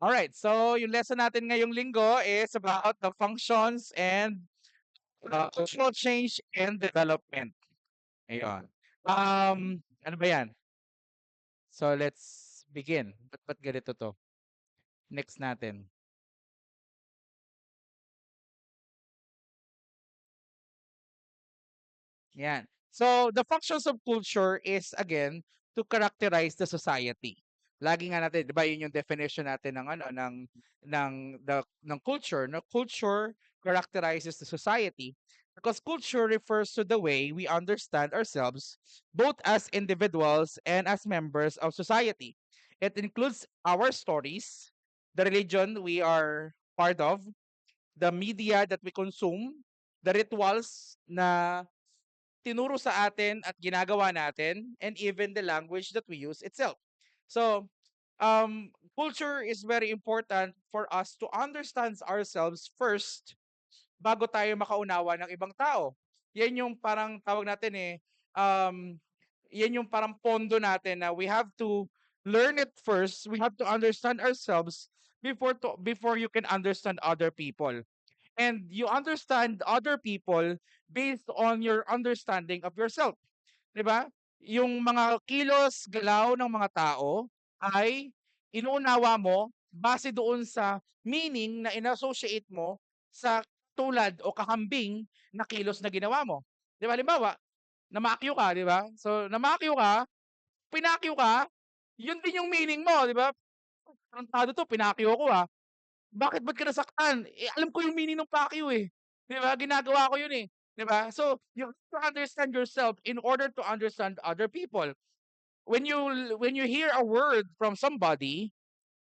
Alright, so yung lesson natin ngayong linggo is about the functions and cultural change and development. Ayun. Ano ba yan? So let's begin. Ba't ganito to? Next natin. Yan. So the functions of culture is again to characterize the society. Lagi nga natin, 'di ba, yun yung definition natin ng ano ng culture. No, culture characterizes the society because culture refers to the way we understand ourselves both as individuals and as members of society. It includes our stories, the religion we are part of, the media that we consume, the rituals na tinuro sa atin at ginagawa natin, and even the language that we use itself. So, culture is very important for us to understand ourselves first bago tayo makaunawa ng ibang tao. Yan yung parang tawag natin um, yan yung parang pondo natin na we have to learn it first. We have to understand ourselves before you can understand other people, and you understand other people based on your understanding of yourself, 'di ba? Yung mga kilos, galaw ng mga tao ay inuunawa mo base doon sa meaning na in-associate mo sa tulad o kahambing na kilos na ginawa mo. 'Di ba? Halimbawa, namakyo ka, 'di ba? So, namakyo ka, pinakyo ka, yun din yung meaning mo, 'di ba? Tarantado 'to, pinakyo ko, ba't ka nasaktan? Eh, alam ko yung meaning ng pakyo, eh, 'di ba? Ginagawa ko yun, eh, 'di ba? So, you have to understand yourself in order to understand other people. When you hear a word from somebody,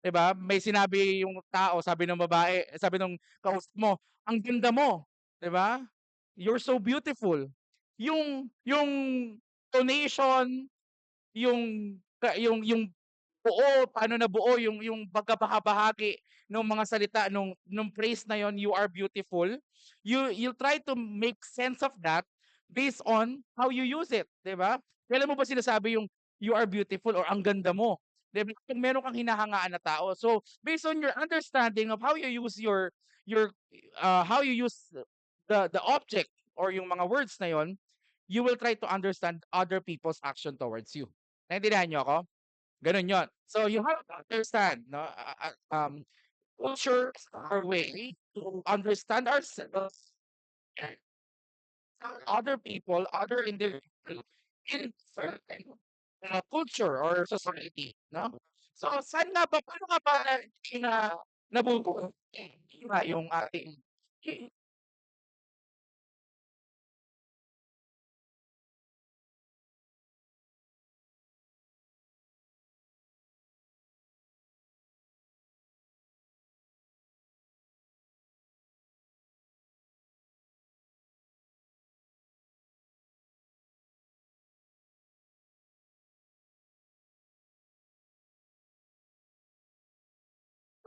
'di ba? May sinabi yung tao, sabi ng babae, sabi nung kausap mo, "Ang ganda mo." 'Di ba? "You're so beautiful." Yung tonation, yung buo, paano nabuo yung pagkabahagi ng mga salita nung phrase na yon, "You are beautiful." You try to make sense of that based on how you use it, 'di ba? Kailan mo ba sinasabi yung, "You are beautiful" or "Ang ganda mo"? 'Di ba? Kung meron kang hinahangaan na tao. So, based on your understanding of how you use how you use the object or yung mga words na yon, you will try to understand other people's action towards you. Naintindihan niyo ako? Gano'n 'yon. So, you have to understand 'no, culture is our way to understand ourselves and other people, other individuals in certain, culture or society 'no. So, saan nga ba, paano nga ba nabubuo yung ating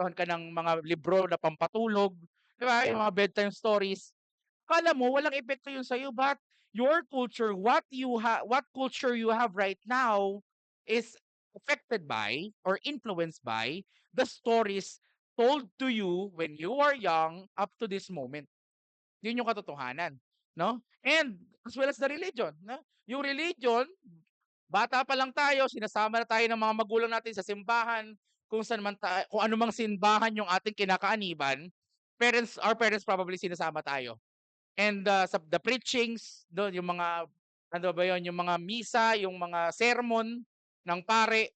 ka ng mga libro na pampatulog, 'di ba, yung mga bedtime stories. Akala mo walang epekto yun sa'yo, but your culture, what culture you have right now is affected by or influenced by the stories told to you when you are young up to this moment. Yun yung katotohanan, 'no? And as well as the religion, 'no? Yung religion, bata pa lang tayo, sinasama na tayo ng mga magulang natin sa simbahan, kung ano mang simbahan yung ating kinakaaniban, our parents probably sinasama tayo. And, sa the preachings, dun yung mga ano ba yun, yung mga misa, yung mga sermon ng pare,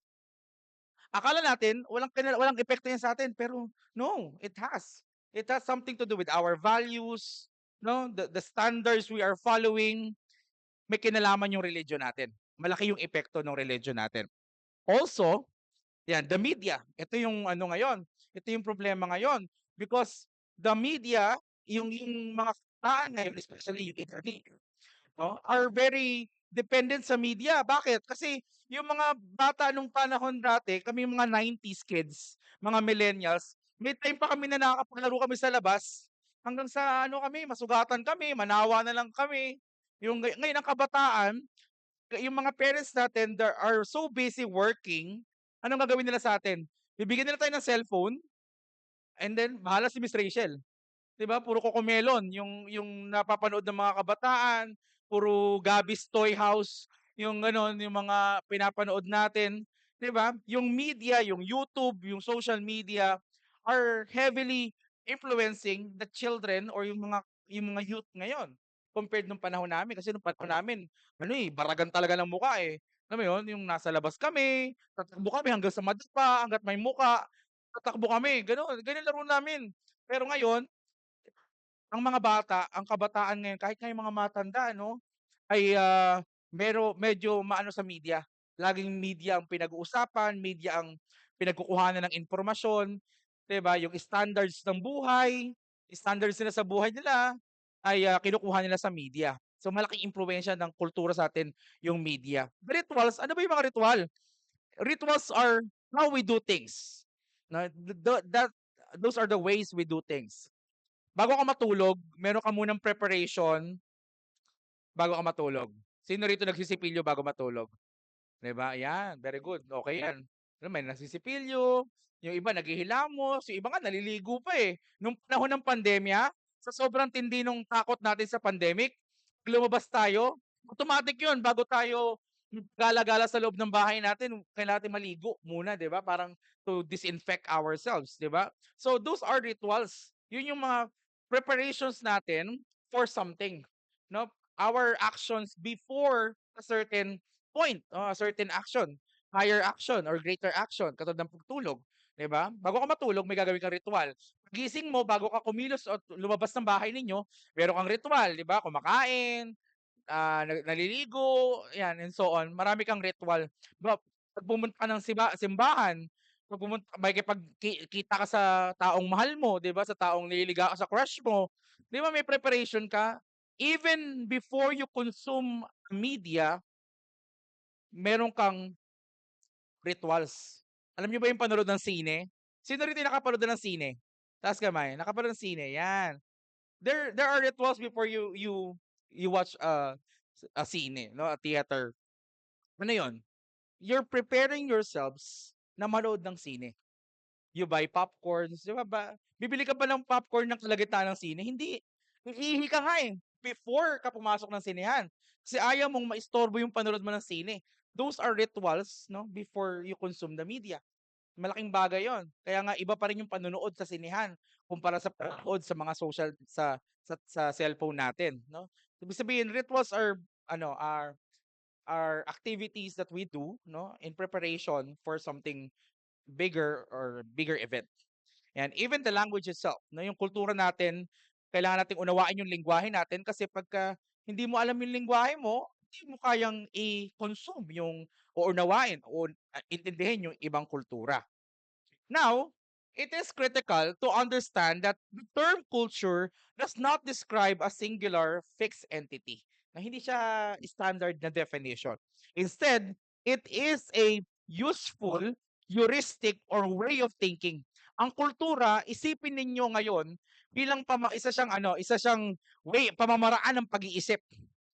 akala natin walang epekto yan sa'tin, pero no, it has. It has something to do with our values, 'no, the standards we are following, may kinalaman yung religion natin. Malaki yung epekto ng religion natin. Also, yan, the media. Ito yung ano ngayon, ito yung problema ngayon because the media, yung mga kabataan ngayon, especially yung internet, 'no, are very dependent sa media. Bakit? Kasi yung mga bata nung panahon dati, kami mga 90s kids, mga millennials, may time pa kami na nakakapaglaro kami sa labas. Hanggang sa ano kami, masugatan kami, manawa na lang kami. Ngayon ang kabataan, yung mga parents natin, they are so busy working, anong gagawin nila sa atin? Bibigyan nila tayo ng cellphone, And then bahala si Miss Rachel. 'Di ba, puro Cocomelon yung napapanood ng mga kabataan, puro Gabby's Toy House, yung gano'n, yung mga pinapanood natin, 'di ba? Yung media, yung YouTube, yung social media are heavily influencing the children or yung mga youth ngayon compared nung panahon namin. Kasi nung panahon namin ano, baragan talaga ng mukha, eh. Alam mo yun, yung nasa labas kami, tatakbo kami hanggang sa madapa, hangga't may muka, tatakbo kami, gano'n. Gano'n laro namin. Pero ngayon ang mga bata, ang kabataan ngayon kahit nga yung mga matanda ano, ay, medyo maano sa media. Laging media ang pinag-uusapan, media ang pinagkukuhanan ng impormasyon, 'di ba? Yung standards ng buhay, standards nila sa buhay nila ay, kinukuha nila sa media. So, malaking impluwensiya ng kultura sa atin yung media. Rituals, ano ba yung mga ritual? Rituals are how we do things, na those are the ways we do things. Bago ka matulog, meron ka munang preparation bago ka matulog. Sino rito nagsisipilyo bago matulog? 'Di ba? Yan, very good, okey yan. May nagsisipilyo, yung iba naghihilamos, yung iba nga naliligo pa, eh. Nung panahon ng pandemya, sa sobrang tindi nung takot natin sa pandemic, 'pag lumabas tayo, automatic yun bago tayo gala-gala sa loob ng bahay natin, kailangan natin maligo muna, 'di ba? Parang to disinfect ourselves, 'di ba? So, those are rituals. Yun yung mga preparations natin for something, 'no? Our actions before a certain point, a certain action, higher action or greater action katulad ng pagtulog, 'di ba? Bago ka matulog may gagawin kang ritual. Pagising mo bago ka kumilos o lumabas ng bahay ninyo, meron kang ritual, 'di ba? Kumakain, naliligo, 'yan and so on. Marami kang ritual. 'Pag pumunta ka ng simbahan, 'pag kita ka sa taong mahal mo, 'di ba? Sa taong nililigawan ka sa crush mo, 'di ba may preparation ka? Even before you consume media, meron kang rituals. Alam niyo ba yung panonood ng sine? Sino rito yung nakapanood na ng sine? Taas kamay, nakapanood ng sine, yan. There are rituals before you watch a sine, no, a theater. Ano 'yon? You're preparing yourselves na manood ng sine. You buy popcorns, 'di ba? Bibili ka ba ng popcorn ng kalagitnaan ng sine? Hindi. Iihi ka nga, eh, before ka pumasok ng sinehan. Kasi ayaw mong maistorbo yung panonood mo ng sine. Those are rituals, no, before you consume the media. Malaking bagay 'yon. Kaya nga iba pa rin yung panonood sa sinehan kumpara sa panonood sa mga social sa cellphone natin, no? Ibig sabihin rituals are activities that we do, no, in preparation for something bigger event. And even the language itself, no, yung kultura natin, kailangan nating unawain yung lengguwahe natin kasi pagka hindi mo alam yung lengguwahe mo, hindi mo kayang i-consume yung o unawain o intindihin yung ibang kultura. Now, it is critical to understand that the term culture does not describe a singular fixed entity. Na hindi siya standard na definition. Instead, it is a useful, heuristic, or way of thinking. Ang kultura, isipin ninyo ngayon bilang isa siyang pamamaraan ng pag-iisip,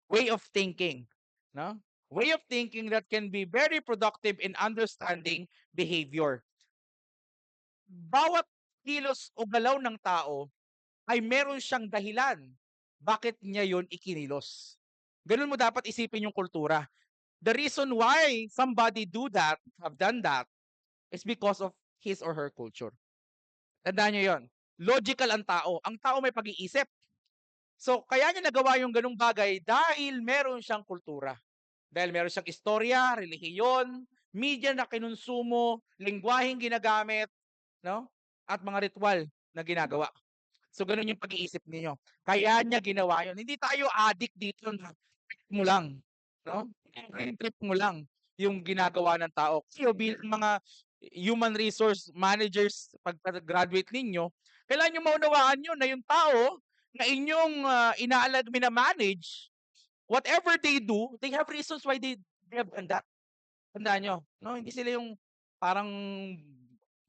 way of thinking, no? Way of thinking that can be very productive in understanding behavior. Bawat kilos o galaw ng tao ay meron siyang dahilan bakit niya yon ikinilos. Gano'n mo dapat isipin yung kultura. The reason why somebody have done that, is because of his or her culture. Tandaan niyo yon. Logical ang tao. Ang tao may pag-iisip. So, kaya niya nagawa yung gano'ng bagay dahil meron siyang kultura. Dahil meron siyang istorya, relihiyon, media na kinonsumo, lengguwaheng ginagamit, 'no, at mga ritual na ginagawa. So, gano'n yung pag-iisip ninyo. Kaya niya ginawa yun. Hindi tayo addict dito na trip mo lang, 'no? Trip mo lang yung ginagawa ng tao. Kayo bilang mga human resource managers pagka-graduate ninyo, kailangan niyong maunawaan yun na yung tao na inyong, mina-manage, whatever they do, they have reasons why they have done that. Tandaan niyo, 'no, hindi sila yung parang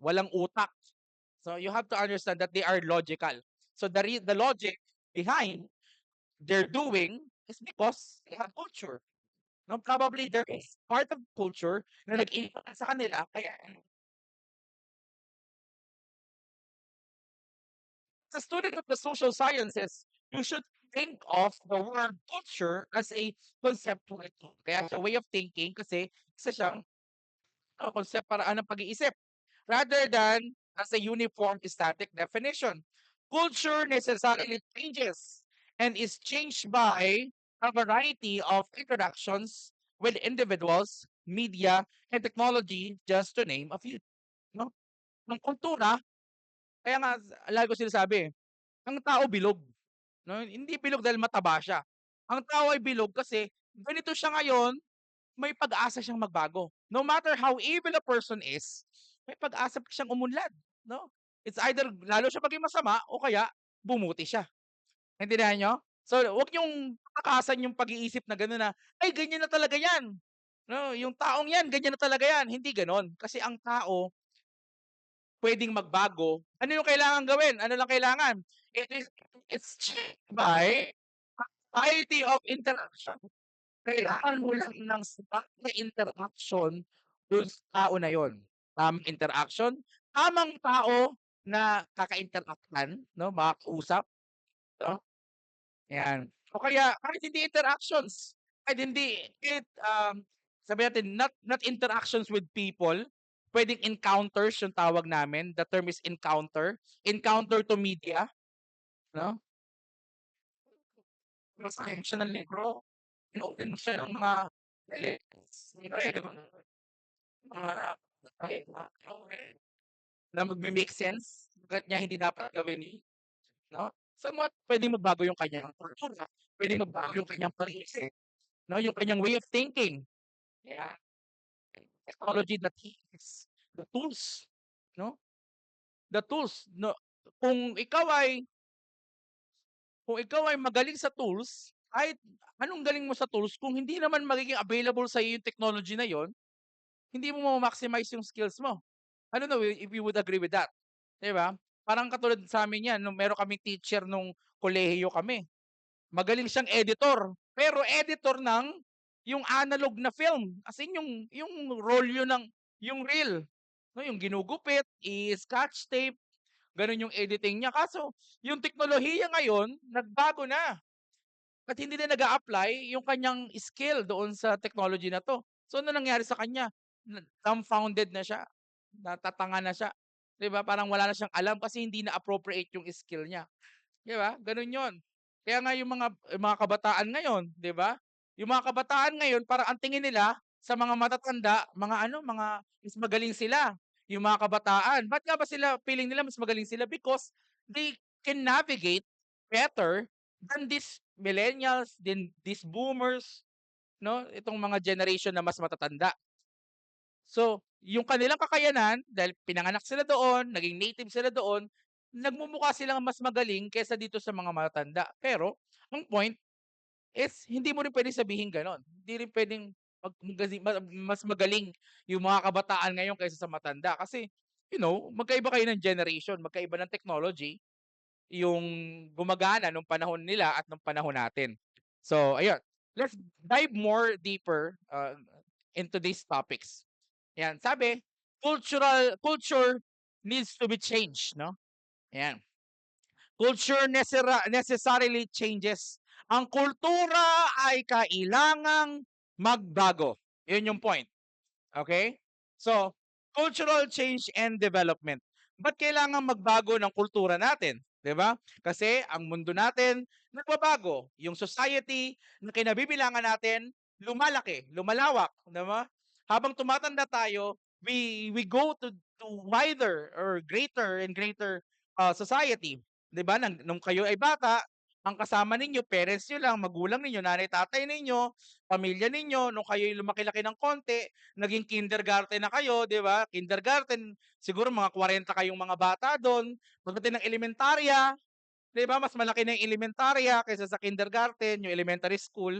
walang utak. So you have to understand that they are logical. So the logic behind their doing is because they have culture. No, probably there is part of culture na nag-iimpakt sa kanila kaya As a student of the social sciences, you should think of the word culture as a conceptual tool. Kaya sa way of thinking kasi isa siyang concept paraan ng pag-iisip rather than as a uniform static definition. Culture necessarily changes and is changed by a variety of interactions with individuals, media, and technology, just to name a few. No? Ang kultura, kaya nga lagi ko sinasabi, ang tao bilog. No? Hindi bilog dahil mataba siya. Ang tao ay bilog kasi ganito siya ngayon, may pag-asa siyang magbago. No matter how evil a person is, may pag-asa pa siyang umunlad. No? It's either lalo siya maging masama o kaya bumuti siya. Naintindihan niyo? So, wag niyong takasan yung pag-iisip na gano'n na, "Ay ganyan na talaga 'yan." No, yung taong 'yan ganyan na talaga 'yan, hindi gano'n. Kasi ang tao puwedeng magbago. Ano yung kailangan gawin? Ano lang kailangan? It is it's shaped by variety of interaction. Kailangan mo lang ng sapat na interaction dun sa tao na yun. Tamang interaction, tamang tao na kaka-interact-an 'no, makakausap, 'no, 'yan. O kaya kahit hindi interactions, kahit hindi kahit, sabihin natin not interactions with people, puwedeng encounters yung tawag namin, the term is encounter, encounter to media, 'no? Basahin siya ng libro, in-open mo siya ng mga mga na magme-make sense, bakit niya hindi dapat gawin yun, 'no? Somewhat puwedeng magbago yung kanyang kultura, puwedeng magbago yung kanyang pag-iisip, 'no, yung kanyang way of thinking. Yeah, technology that is the tools, 'no? The tools, 'no, kung ikaw ay kung ikaw ay magaling sa tools, kahit anong galing mo sa tools, kung hindi naman magiging available sa'yo yung technology na yun, hindi mo ma-maximize yung skills mo. I don't know if you would agree with that, 'di ba? Parang katulad sa'min 'yan nung meron kaming teacher nung kolehiyo kami. Magaling siyang editor, pero editor ng yung analog na film, as in yung rolyo ng yung reel, 'no, yung ginugupit, i-scotch tape, gano'n yung editing niya. Kaso yung teknolohiya ngayon nagbago na at hindi na nag-a-apply yung kanyang skill doon sa technology na 'to. So, ano nangyari sa kanya, dumbfounded na siya, natatanga na siya, 'di ba? Parang wala na siyang alam kasi hindi na appropriate yung skill niya. 'Di ba, gano'n 'yun. Kaya nga yung mga kabataan ngayon, 'di ba? Yung mga kabataan ngayon parang ang tingin nila sa mga matatanda, mga ano, mga mas magaling sila, yung mga kabataan. Ba't nga ba sila feeling nila mas magaling sila? Because they can navigate better than these millennials, then these boomers, 'no, itong mga generation na mas matatanda. So, yung kanilang kakayanan dahil pinanganak sila doon, naging native sila doon, nagmumukha silang mas magaling kaysa dito sa mga matatanda. Pero ang point is hindi mo rin puwedeng sabihin gano'n. Hindi rin puwedeng mas magaling yung mga kabataan ngayon kaysa sa matanda kasi, magkaiba kayo ng generation, magkaiba ng technology, yung gumagana nung panahon nila at nung panahon natin. So ayun, let's dive more deeper, into these topics. Yan, sabi, culture needs to be changed, no? Yan. Culture necessarily changes. Ang kultura ay kailangang magbago. Yun yung point. Okay? So, cultural change and development. Ba't kailangan magbago ng kultura natin? 'Di ba? Kasi ang mundo natin nagbabago. Yung society na kinabibilangan natin lumalaki, lumalawak, 'di ba? Habang tumatanda tayo, we go to wider or greater and greater society. 'Di ba? Nung kayo ay bata, ang kasama ninyo, parents niyo lang, magulang ninyo, nanay, tatay ninyo, pamilya ninyo, nung kayo'y lumaki-laki ng konti, naging kindergarten na kayo, 'di ba? Kindergarten, siguro mga 40 kayong mga bata do'n. Pagdating ng elementarya, 'di ba, mas malaki na yung elementarya kaysa sa kindergarten, yung elementary school.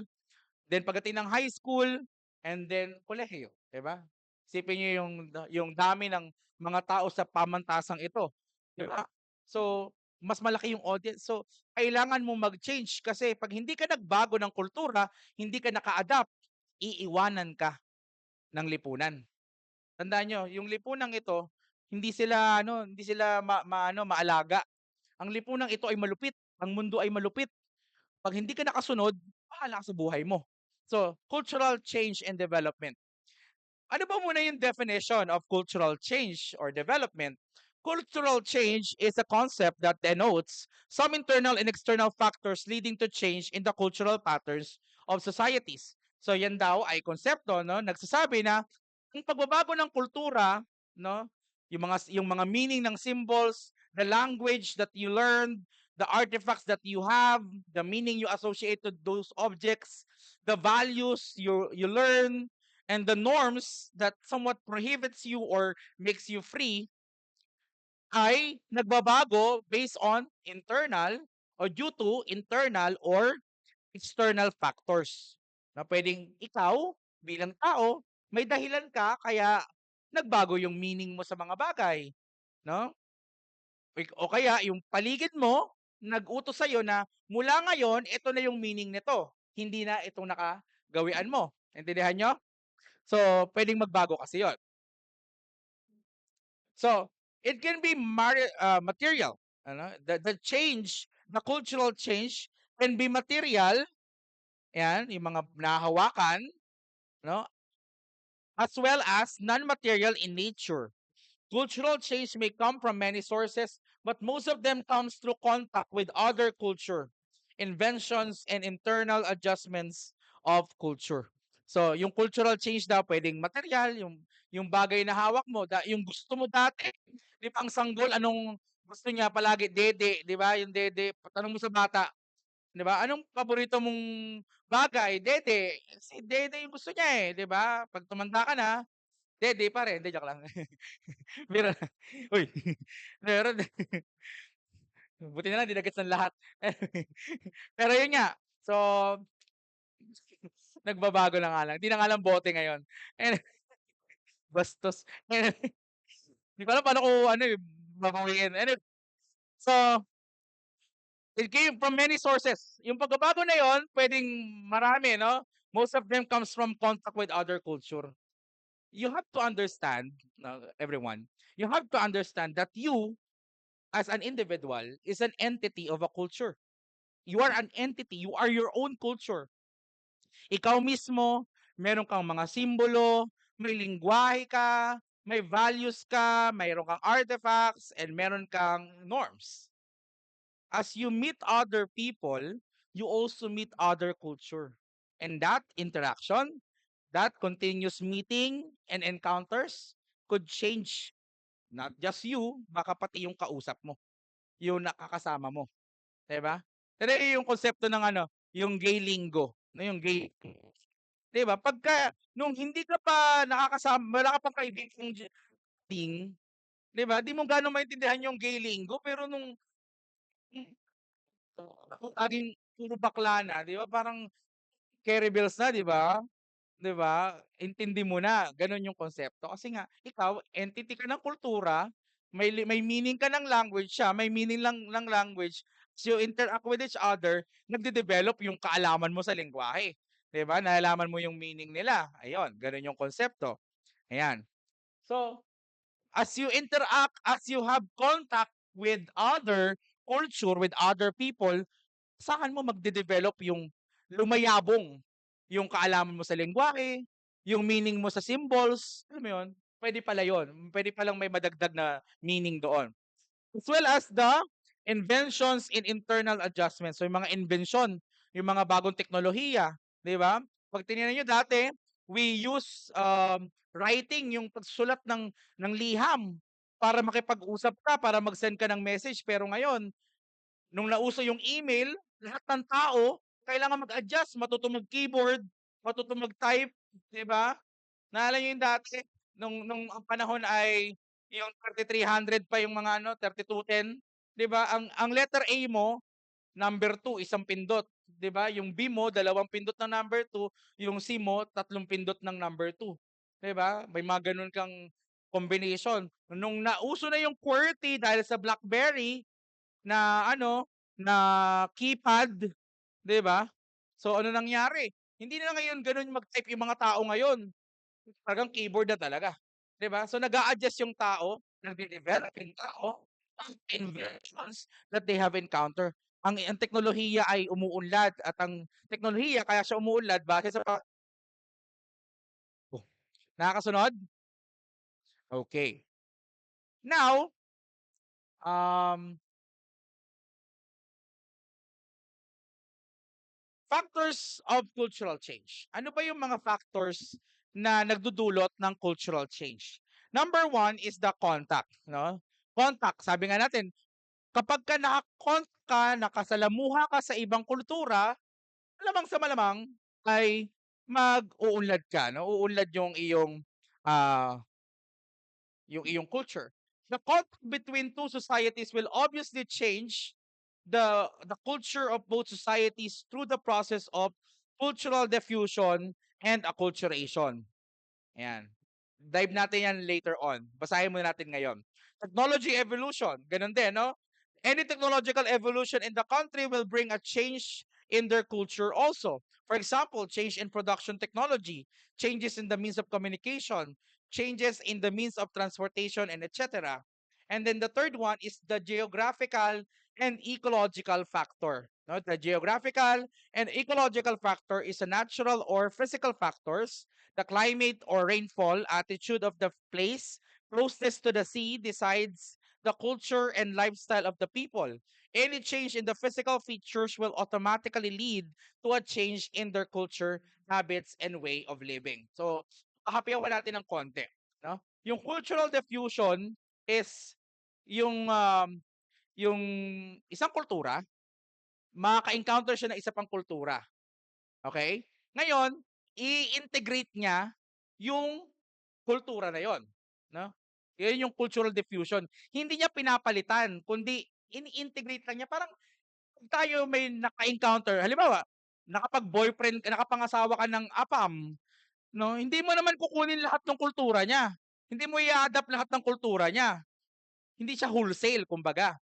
Then pagdating ng high school, and then kolehiyo, 'di ba? Isipin niyo yung dami ng mga tao sa pamantasang ito, 'di ba? So, mas malaki yung audience. So, kailangan mong mag-change kasi 'pag hindi ka nagbago ng kultura, hindi ka naka-adapt, iiwanan ka ng lipunan. Tandaan niyo, yung lipunang ito, hindi sila ano, hindi sila maalaga. Ang lipunang ito ay malupit, ang mundo ay malupit. 'Pag hindi ka nakasunod, bahala ka sa buhay mo. So, cultural change and development. Ano ba muna yung definition of cultural change or development? Cultural change is a concept that denotes some internal and external factors leading to change in the cultural patterns of societies. So yan daw ay konsepto no nagsasabi na ang pagbabago ng kultura no yung mga meaning ng symbols, the language that you learned, the artifacts that you have, the meaning you associate to those objects, the values you learn, and the norms that somewhat prohibits you or makes you free ay nagbabago based on internal or due to internal or external factors. Na pwedeng ikaw bilang tao, may dahilan ka kaya nagbago yung meaning mo sa mga bagay, no? O kaya yung paligid mo nag-utos sa'yo na mula ngayon ito na yung meaning nito, hindi na itong nakagawian mo. Naintindihan niyo? So, pwedeng magbago kasi 'yon. So, it can be material. Ano? The change, the cultural change can be material, yan, yung mga nahahawakan, no? As well as non-material in nature. Cultural change may come from many sources, but most of them comes through contact with other culture, inventions, and internal adjustments of culture. So, yung cultural change daw pwedeng material, yung bagay na hawak mo, yung gusto mo dati, di ba ang sanggol, anong gusto niya palagi? Dede, di ba? Yung dede, tanong mo sa bata, di ba? Anong paborito mong bagay? Dede. Si dede yung gusto niya eh, di ba? Pag tumanda ka na, dede pa rin. Hindi, joke lang. Biro lang. Uy, meron buti na lang 'di nag-gets ng lahat. Pero yun nga, so nagbabago na nga lang, 'di na nga lang bote ngayon. And bastos. Anyway, 'di ko alam paano ko ano, eh, babawiin. Anyway, so it came from many sources. Yung pagbabago na yun puwedeng marami 'no, most of them comes from contact with other culture. You have to understand, everyone, you have to understand that you as an individual is an entity of a culture. You are an entity, you are your own culture. Ikaw mismo, meron kang mga simbolo, may lingwahe ka, may values ka, mayroon kang artifacts, and meron kang norms. As you meet other people, you also meet other culture. And that interaction, that continuous meeting and encounters could change not just you, baka pati yung kausap mo, yung nakakasama mo. 'Di ba? Pero yung konsepto ng ano, yung gay lingo, no, yung gay 'di ba? Pagka nung hindi ka pa nakakasama, wala ka pang kaibigang thing, 'di ba? 'Di mo gaano maintindihan yung gay lingo, pero nung laging puro bakla na, 'di ba? Parang Kerry Bells na, 'di ba? 'Di ba? Intindi mo na, gano'n yung konsepto. Kasi nga ikaw entity ka ng kultura, may meaning ka ng language, siya may meaning lang ng language. So, you interact with each other, nagde-develop yung kaalaman mo sa lengguwahe, 'di ba? Nalalaman mo yung meaning nila, ayun, gano'n yung konsepto, ayan. So, as you interact, as you have contact with other culture, with other people, saan mo magde-develop yung lumayabong yung kaalaman mo sa lengguwahe, yung meaning mo sa symbols, alam mo yun? Puwede pala yun, puwede palang may madagdag na meaning doon. As well as the inventions in internal adjustments. So yung mga inbensyon, yung mga bagong teknolohiya, 'di ba? 'Pag tinignan niyo dati, we use writing, yung pagsusulat ng liham para makipag-usap ka, para mag-send ka ng message. Pero ngayon, nung nauso yung email, lahat ng tao kailangan mag-adjust, matutong mag-keyboard, matutong mag-type, 'di ba? Naalala niyo yung dati nung ang panahon ay yung 3300 pa yung mga ano, 3210, 'di ba? Ang letter A mo, number 2 isang pindot, 'di ba? Yung B mo, dalawang pindot ng number 2, yung C mo, tatlong pindot ng number 2, 'di ba? May mga gano'n kang combination. Nung nauso na yung QWERTY dahil sa BlackBerry na ano, na keypad, 'di ba? So ano nangyari? Hindi na ngayon gano'n mag-type yung mga tao ngayon. Talagang keyboard na talaga, 'di ba? So nag-a-adjust yung tao, nagde-develop yung tao, inventions that they have encountered. Ang teknolohiya ay umuunlad at ang teknolohiya kaya siya umuunlad base sa oh, nakakasunod? Okay. Now, um, factors of cultural change. Ano ba yung mga factors na nagdudulot ng cultural change? Number one is the contact, no? Contact, sabi nga natin, kapag ka naka-contact ka, nakasalamuha ka sa ibang kultura, malamang sa malamang ay mag-uunlad ka, no? Uunlad ah yung iyong culture. The contact between two societies will obviously change the culture of both societies through the process of cultural diffusion and acculturation. Ayan. Dive natin yan later on. Basahin muna natin ngayon. Technology evolution. Ganun din, no? Any technological evolution in the country will bring a change in their culture also. For example, change in production technology, changes in the means of communication, changes in the means of transportation, and etc. And then the third one is the geographical and ecological factor. No? The geographical and ecological factor is a natural or physical factors. The climate or rainfall attitude of the place, closeness to the sea decides the culture and lifestyle of the people. Any change in the physical features will automatically lead to a change in their culture, habits, and way of living. So, kahapiyawan natin ng konti. No? Yung cultural diffusion is yung yung isang kultura, maka-encounter siya ng isa pang kultura. Okay? Ngayon, i-integrate niya yung kultura na yon, no? Yun yung cultural diffusion. Hindi niya pinapalitan, kundi ini-integrate lang niya. Parang tayo may naka-encounter, halimbawa, nakapag-boyfriend, nakapangasawa ka ng APAM, no? Hindi mo naman kukunin lahat ng kultura niya. Hindi mo i-adapt lahat ng kultura niya. Hindi siya wholesale, kumbaga.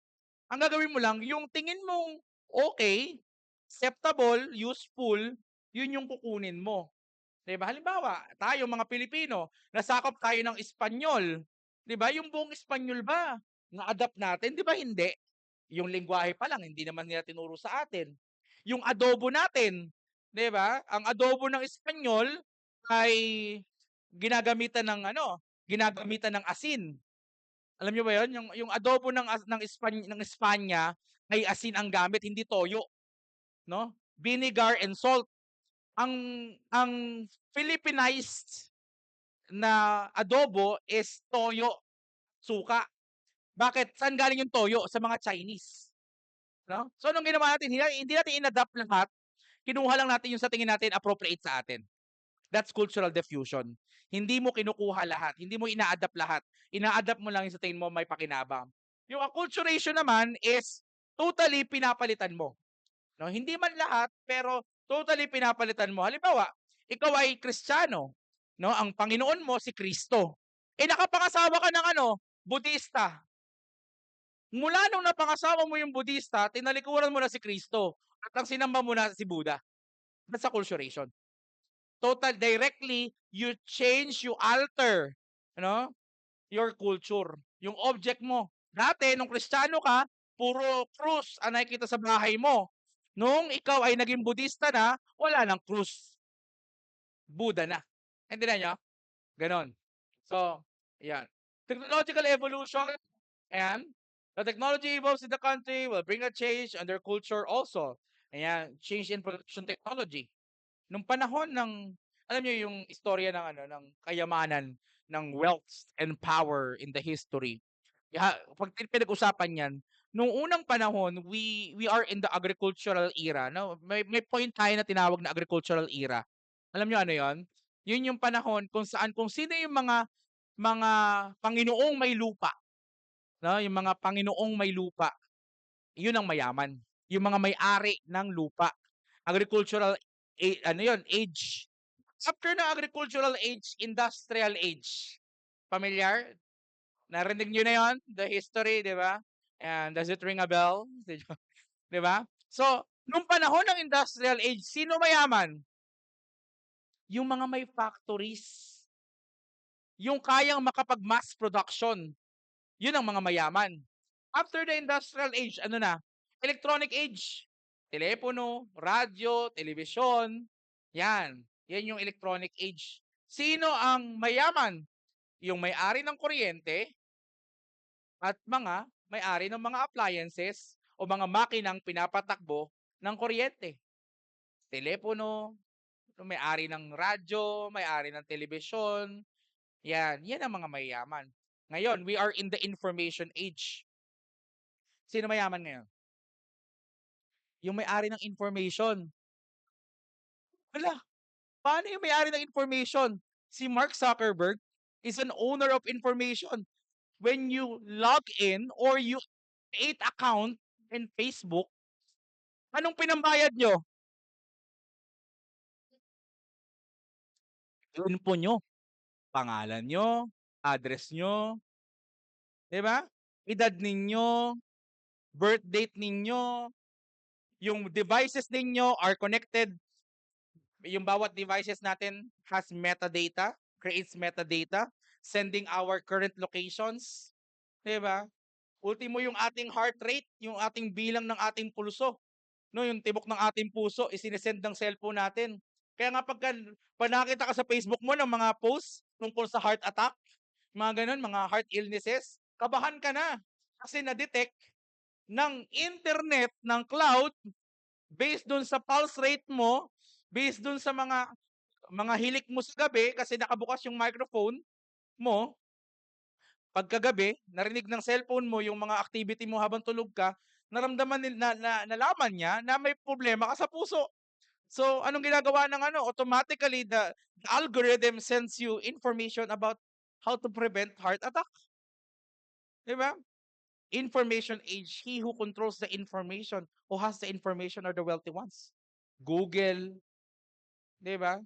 Ang gagawin mo lang, yung tingin mong okay, acceptable, useful, yun yung kukunin mo. 'Di ba? Halimbawa, tayo mga Pilipino, nasakop tayo ng Espanyol. 'Di ba? Yung buong Espanyol ba, na-adapt natin? 'Di ba hindi? Yung lengguwahe pa lang, hindi naman nila tinuro sa atin. Yung adobo natin, 'di ba? Ang adobo ng Espanyol ay ginagamitan ng ginagamitan ng asin. Alam niyo ba 'yon? Yung adobo ng Espanya ay asin ang gamit, hindi toyo, no? Vinegar and salt. Ang ang Philippinized na adobo is toyo, suka. Bakit? Saan galing yung toyo? Sa mga Chinese, no? So anong ginawa natin? Hindi natin inadapt lahat, kinuha lang natin yung sa tingin natin appropriate sa atin. That's cultural diffusion. Hindi mo kinukuha lahat, hindi mo ina-adapt lahat. Ina-adapt mo lang yung sa tingin mo may pakinabang. Yung acculturation naman is totally pinapalitan mo, no? Hindi man lahat, pero totally pinapalitan mo. Halimbawa, ikaw ay Kristiyano, no? Ang Panginoon mo si Kristo. Eh nakapangasawa ka ng Budista. Mula nung napangasawa mo yung Budista, tinalikuran mo na si Kristo at ang sinamba mo na si Buddha. That's acculturation. Total directly you change, you alter, ano? Your culture. Yung object mo. Dati nung Kristiyano ka, puro krus ang nakikita sa bahay mo. Nung ikaw ay naging Budista na, wala nang krus. Buddha na. Naintindihan niyo? Gano'n. So, ayan. Technological evolution, ayan. The technology evolves in the country will bring a change on their culture also. Ayan, change in production technology. Nung panahon ng, alam niyo yung istorya ng ng kayamanan, ng wealth and power in the history. Pag pinag-usapan 'yan, nung unang panahon, we are in the agricultural era, no? May point tayo na tinawag na agricultural era. Alam niyo ano 'yon? 'Yun yung panahon kung saan kung sino yung mga Panginoong may lupa, no? Yung mga Panginoong may lupa, 'yun ang mayaman. Yung mga may-ari ng lupa. Agricultural ano 'yun, age. After ng agricultural age, industrial age. Familiar? Narinig niyo na 'yon? The history, 'di ba? And does it ring a bell? 'Di ba? So, nung panahon ng industrial age, sino mayaman? Yung mga may factories. Yung kayang makapag-mass production. Yun ang mga mayaman. After the industrial age, ano na? Electronic age. Telepono, radyo, telebisyon, yan. Yan yung electronic age. Sino ang mayaman? Yung may-ari ng kuryente at mga may-ari ng mga appliances o mga makinang pinapatakbo ng kuryente. Telepono, may-ari ng radyo, may-ari ng telebisyon, yan ang mga mayayaman. Ngayon, we are in the information age. Sino mayaman ngayon? Yung may-ari ng information. Hala, paano yung may-ari ng information? Si Mark Zuckerberg is an owner of information. When you log in or you create account in Facebook, anong pinambayad nyo? Info nyo, pangalan nyo, address nyo, di ba? Edad ninyo, birth date ninyo, yung devices ninyo are connected. Yung bawat devices natin has metadata, creates metadata, sending our current locations. Diba? Ultimo yung ating heart rate, yung ating bilang ng ating pulso. No, yung tibok ng ating puso, isinesend ng cellphone natin. Kaya nga pag nakita ka sa Facebook mo ng mga posts tungkol sa heart attack, mga ganun, mga heart illnesses, kabahan ka na. Kasi na-detect ng internet, ng cloud, based dun sa pulse rate mo, based dun sa mga hilik mo sa gabi kasi nakabukas yung microphone mo, pagkagabi, narinig ng cellphone mo yung mga activity mo habang tulog ka, naramdaman nalaman niya na may problema ka sa puso. So, anong ginagawa ng automatically the algorithm sends you information about how to prevent heart attack. 'Di ba? Information age, he who controls the information, who has the information are the wealthy ones. Google, 'di ba?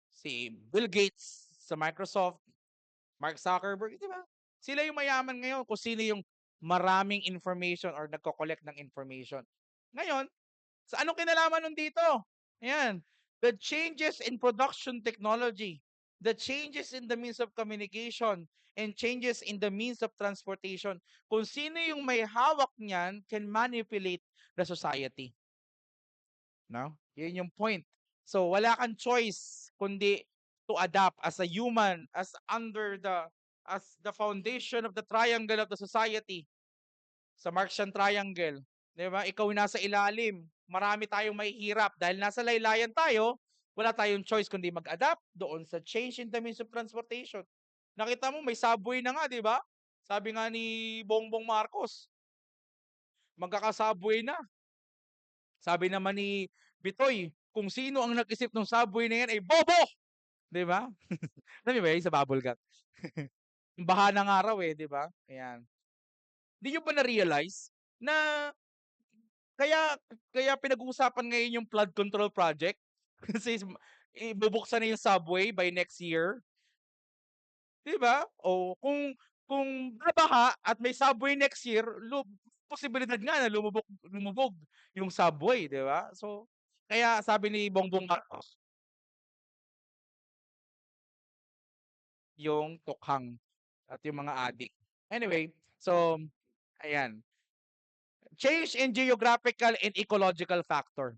Si Bill Gates sa Microsoft, Mark Zuckerberg, 'di ba? Sila yung mayaman ngayon kung sino yung maraming information or nagko-collect ng information. Ngayon, sa anong kinalaman nun dito? Ayan, the changes in production technology, the changes in the means of communication, and changes in the means of transportation. Kung sino yung may hawak niyan can manipulate the society. No? Yun yung point. So wala kang choice kundi to adapt as a human, as the foundation of the triangle of the society. Sa Marxian triangle, 'di ba? Ikaw yung nasa ilalim. Marami tayong mahihirap dahil nasa laylayan tayo, wala tayong choice kundi mag-adapt doon sa change in the means of transportation. Nakita mo may subway na nga, 'di ba? Sabi nga ni Bongbong Marcos, magkaka-subway na. Sabi naman ni Bitoy, kung sino ang nag-isip ng subway na yan ay bobo! 'Di ba? Alam niyo ba yun sa bubble gut? Baha ng araw eh, 'di ba? Ayan. Di nyo ba na-realize na kaya kaya pinag-uusapan ngayon yung flood control project? Kasi ibubuksan na yung subway by next year, 'di ba? O kung babaha at may subway next year, posibilidad nga na lumubog yung subway, 'di ba? So, kaya sabi ni Bongbong Marcos, yung tukhang at yung mga adik. Anyway, so ayan. Change in geographical and ecological factor.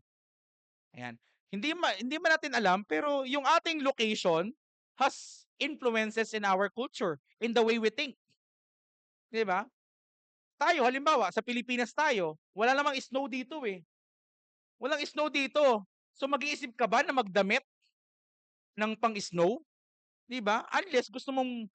Ayan. Hindi man natin alam pero yung ating location has influences in our culture, in the way we think, 'di ba? Tayo halimbawa sa Pilipinas tayo, wala namang snow dito eh. Walang snow dito. So mag-iisip ka ba na magdamit ng pang-snow, 'di ba? Unless gusto mong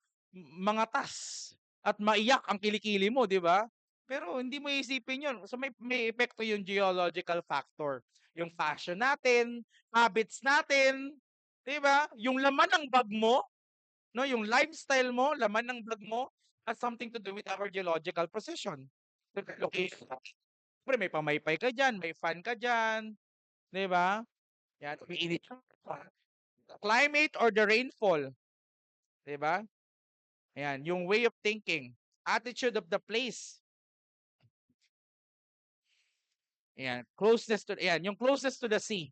mangatas at maiyak ang kilikili mo, 'di ba? Pero hindi mo iisipin 'yun. So may epekto yung geological factor. Yung fashion natin, habits natin, 'di ba? Yung laman ng bag mo, no, yung lifestyle mo, laman ng bag mo has something to do with our geological position. Location. Siyempre may pamaypay ka diyan, may fan ka diyan, 'di ba? Yan, umiinit yung climate or the rainfall, 'di ba? Ayan, yung way of thinking, attitude of the place. Ayan, yung closest to the sea.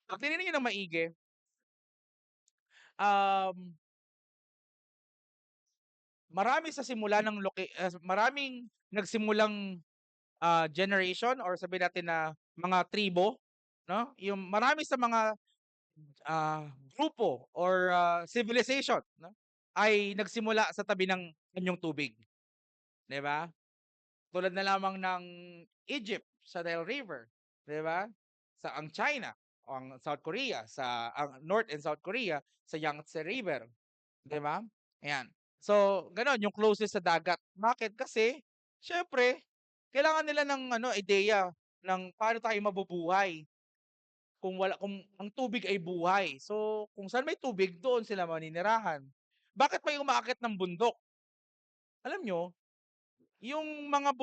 Pag tinignan niyo ng maigi, um, marami sa simula ng maraming nagsimulang generation or sabihin natin na mga tribo, no? Yung marami sa mga grupo or civilization, no? Ay nagsimula sa tabi ng anyong tubig, 'di ba? Tulad na lamang ng Egypt sa Nile River, 'di ba? Sa ang China, o ang South Korea, sa ang North and South Korea sa Yangtze River, 'di ba? Ayan. So, gano'n yung closest sa dagat. Bakit? Kasi syempre kailangan nila ng ano, ideya ng paano tayo mabubuhay kung ang tubig ay buhay. So, kung saan may tubig, doon sila maninirahan. Bakit may umaakyat ng bundok? Alam nyo, yung mga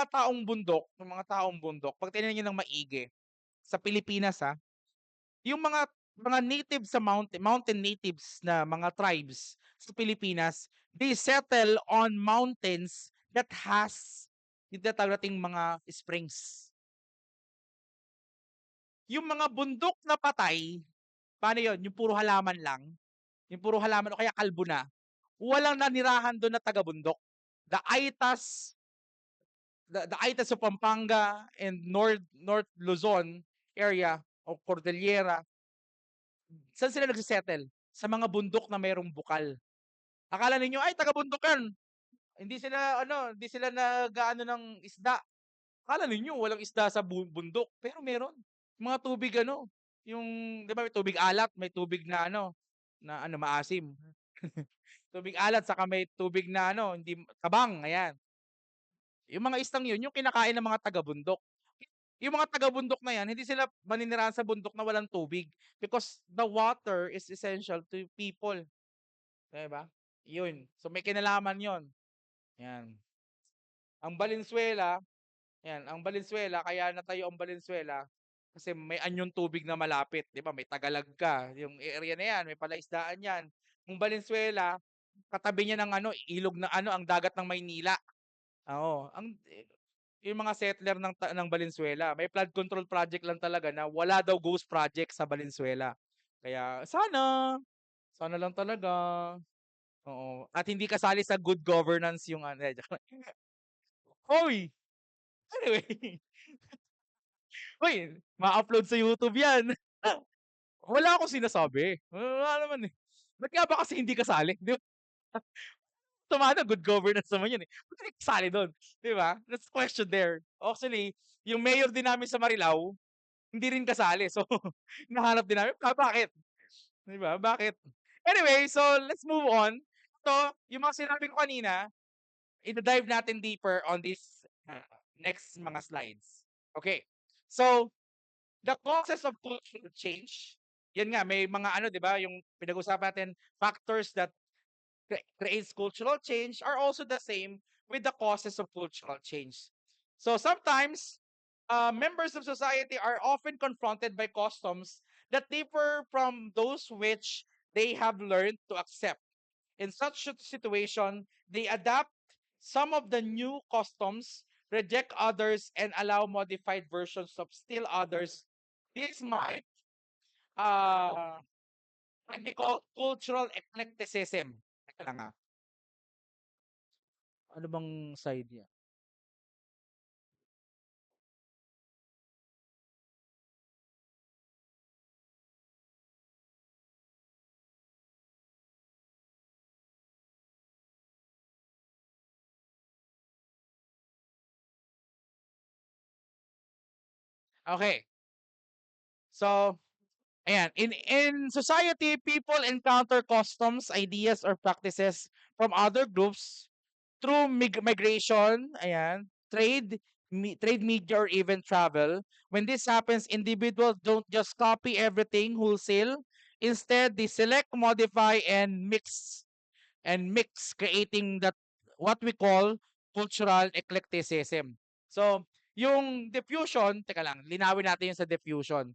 taong bundok, pag tinignan niyo ng maigi, sa Pilipinas yung mga native sa mountain natives na mga tribes sa Pilipinas, they settle on mountains that has yung tinatawag nating mga springs. Yung mga bundok na patay, paano yun? Yung puro halaman lang, yung puro halaman o kaya kalbo na, walang nanirahan doon na taga-bundok. The Aitas the Aitas of Pampanga and North Luzon area o Cordillera, saan sila nagsisettle? Sa mga bundok na mayroong bukal. Akala ninyo, ay, taga-bundok yan. Hindi sila nag-aano ng isda. Akala ninyo, walang isda sa bundok. Pero meron. Mga tubig, yung, di ba, may tubig alat, may tubig na, maasim. Tubig alat, saka may tubig na, hindi, kabang, ayan. Yung mga istang yun, yung kinakain ng mga taga-bundok. Yung mga taga-bundok na yan, hindi sila maninirahan sa bundok na walang tubig because the water is essential to people. Diba? Yun. So may kinalaman yon. Yan. Ang Valenzuela, ang Valenzuela, kaya natayo ang Valenzuela kasi may anyong tubig na malapit, 'di ba? May Tagalog ka, yung area na yan, may palaisdaan yan. Ang Valenzuela, katabi niya ng ilog na ang dagat ng Maynila. Oo, yung mga settler ng Valenzuela, may flood control project lang talaga na wala daw ghost project sa Valenzuela. Kaya sana lang talaga. Oo, at hindi kasali sa good governance yung joke lang. Hoy! Anyway, hoy, ma-upload sa YouTube 'yan. Wala akong sinasabi. Wala naman, eh. Ba't nga ba kasi hindi kasali? 'Di ba? Tumana good governance naman 'yun, eh. Ba't hindi kasali do'n, 'di ba? That's the question there. Actually, yung mayor din namin sa Marilao, hindi rin kasali. So, hinahanap din namin, bakit? 'Di ba, bakit? Anyway, so let's move on. So, yung mga sinabi ko kanina, ida-dive natin deeper on this next mga slides. Okay. So, the causes of cultural change, yan nga, may mga 'di ba, yung pinag-usapan natin, factors that creates cultural change are also the same with the causes of cultural change. So sometimes, members of society are often confronted by customs that differ from those which they have learned to accept. In such a situation, they adapt some of the new customs, reject others, and allow modified versions of still others. This might uh, be called cultural eclecticism. Teka lang. Ano bang side niya? Okay. So, ayan, in society, people encounter customs, ideas, or practices from other groups through migration, ayan, trade media, or even travel. When this happens, individuals don't just copy everything wholesale. Instead, they select, modify, and mix, creating that what we call cultural eclecticism. So, yung diffusion, teka lang, linawin natin yung sa diffusion.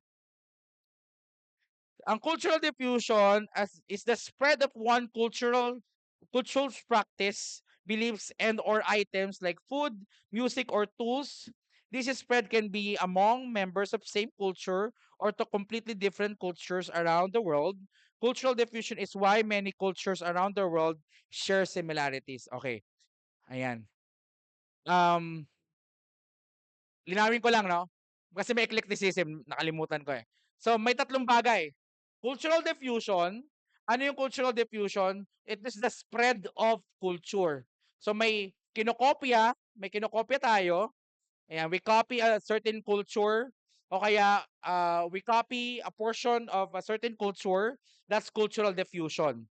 Ang cultural diffusion is the spread of one cultural practice, beliefs, and or items like food, music, or tools. This spread can be among members of same culture or to completely different cultures around the world. Cultural diffusion is why many cultures around the world share similarities. Okay. Ayan. Um, linawin ko lang, no? Kasi may eclecticism, nakalimutan ko eh. So, may tatlong bagay. Cultural diffusion. Ano yung cultural diffusion? It is the spread of culture. So, may kinokopya tayo. Ayan, we copy a certain culture o kaya we copy a portion of a certain culture. That's cultural diffusion.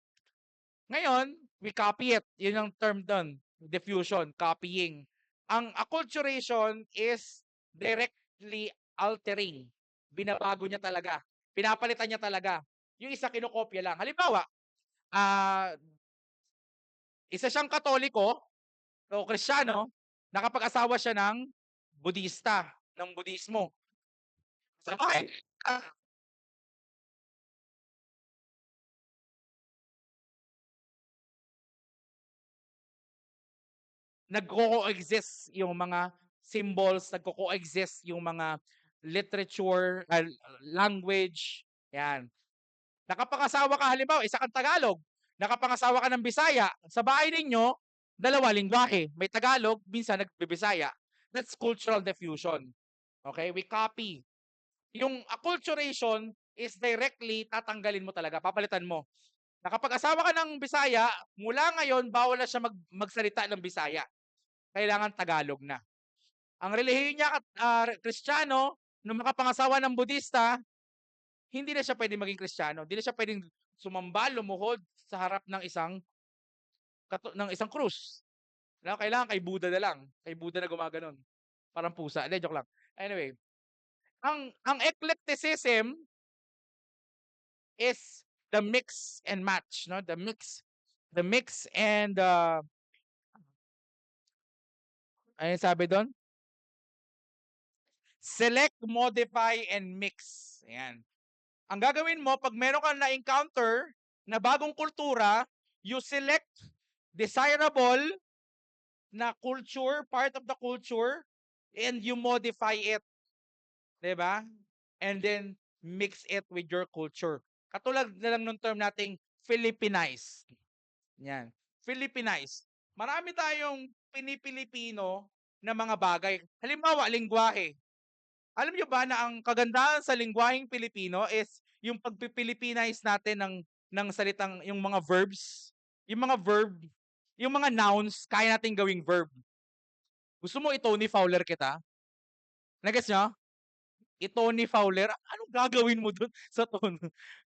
Ngayon, we copy it. Yun ang term doon. Diffusion, copying. Ang acculturation is directly altering. Binabago niya talaga. Pinapalitan niya talaga. Yung isa kinokopya lang. Halimbawa, ah isa siyang Katoliko o Kristiyano, nakapag-asawa siya ng Budista, ng Budismo. Sabay, nagko-coexist yung mga symbols, nagko-coexist yung mga literature, language, yan. Nakapangasawa ka halimbawa, isa kang Tagalog, nakapangasawa ka ng Bisaya, sa bahay ninyo, dalawa lingwahe, may Tagalog, minsan nagbibisaya. That's cultural diffusion. Okay? We copy. Yung acculturation is directly tatanggalin mo talaga, papalitan mo. Nakapag-asawa ka ng Bisaya, mula ngayon, bawal na siya magsalita ng Bisaya. Kailangan Tagalog na. Ang relihiyon niya at Kristiyano, nung makapangasawa ng Budista, hindi na siya pwedeng maging Kristiyano. Hindi na siya pwedeng sumamba, lumuhod sa harap ng isang krus. No? Kailangan kay Buddha na lang. Kay Buddha na gumaganon. Parang pusa. Hindi, joke lang. Anyway, ang eclecticism is the mix and match, no? The mix and ano sabi doon? Select, modify, and mix. Ayan. Ang gagawin mo, pag meron kang na-encounter na bagong kultura, you select desirable na culture, part of the culture, and you modify it. Diba? And then, mix it with your culture. Katulad na lang nung term nating Philippinize. Yan. Philippinize. Marami tayong pinipilipino na mga bagay. Halimbawa, lingwahe. Alam niyo ba na ang kagandahan sa lingwaheng Pilipino is yung pagpipilipinize natin ng salitang yung mga verbs, yung mga nouns kaya nating gawing verb. Gusto mo i-Tony Fowler kita? Nagets nyo? I-Tony Fowler, anong gagawin mo dun sa tone?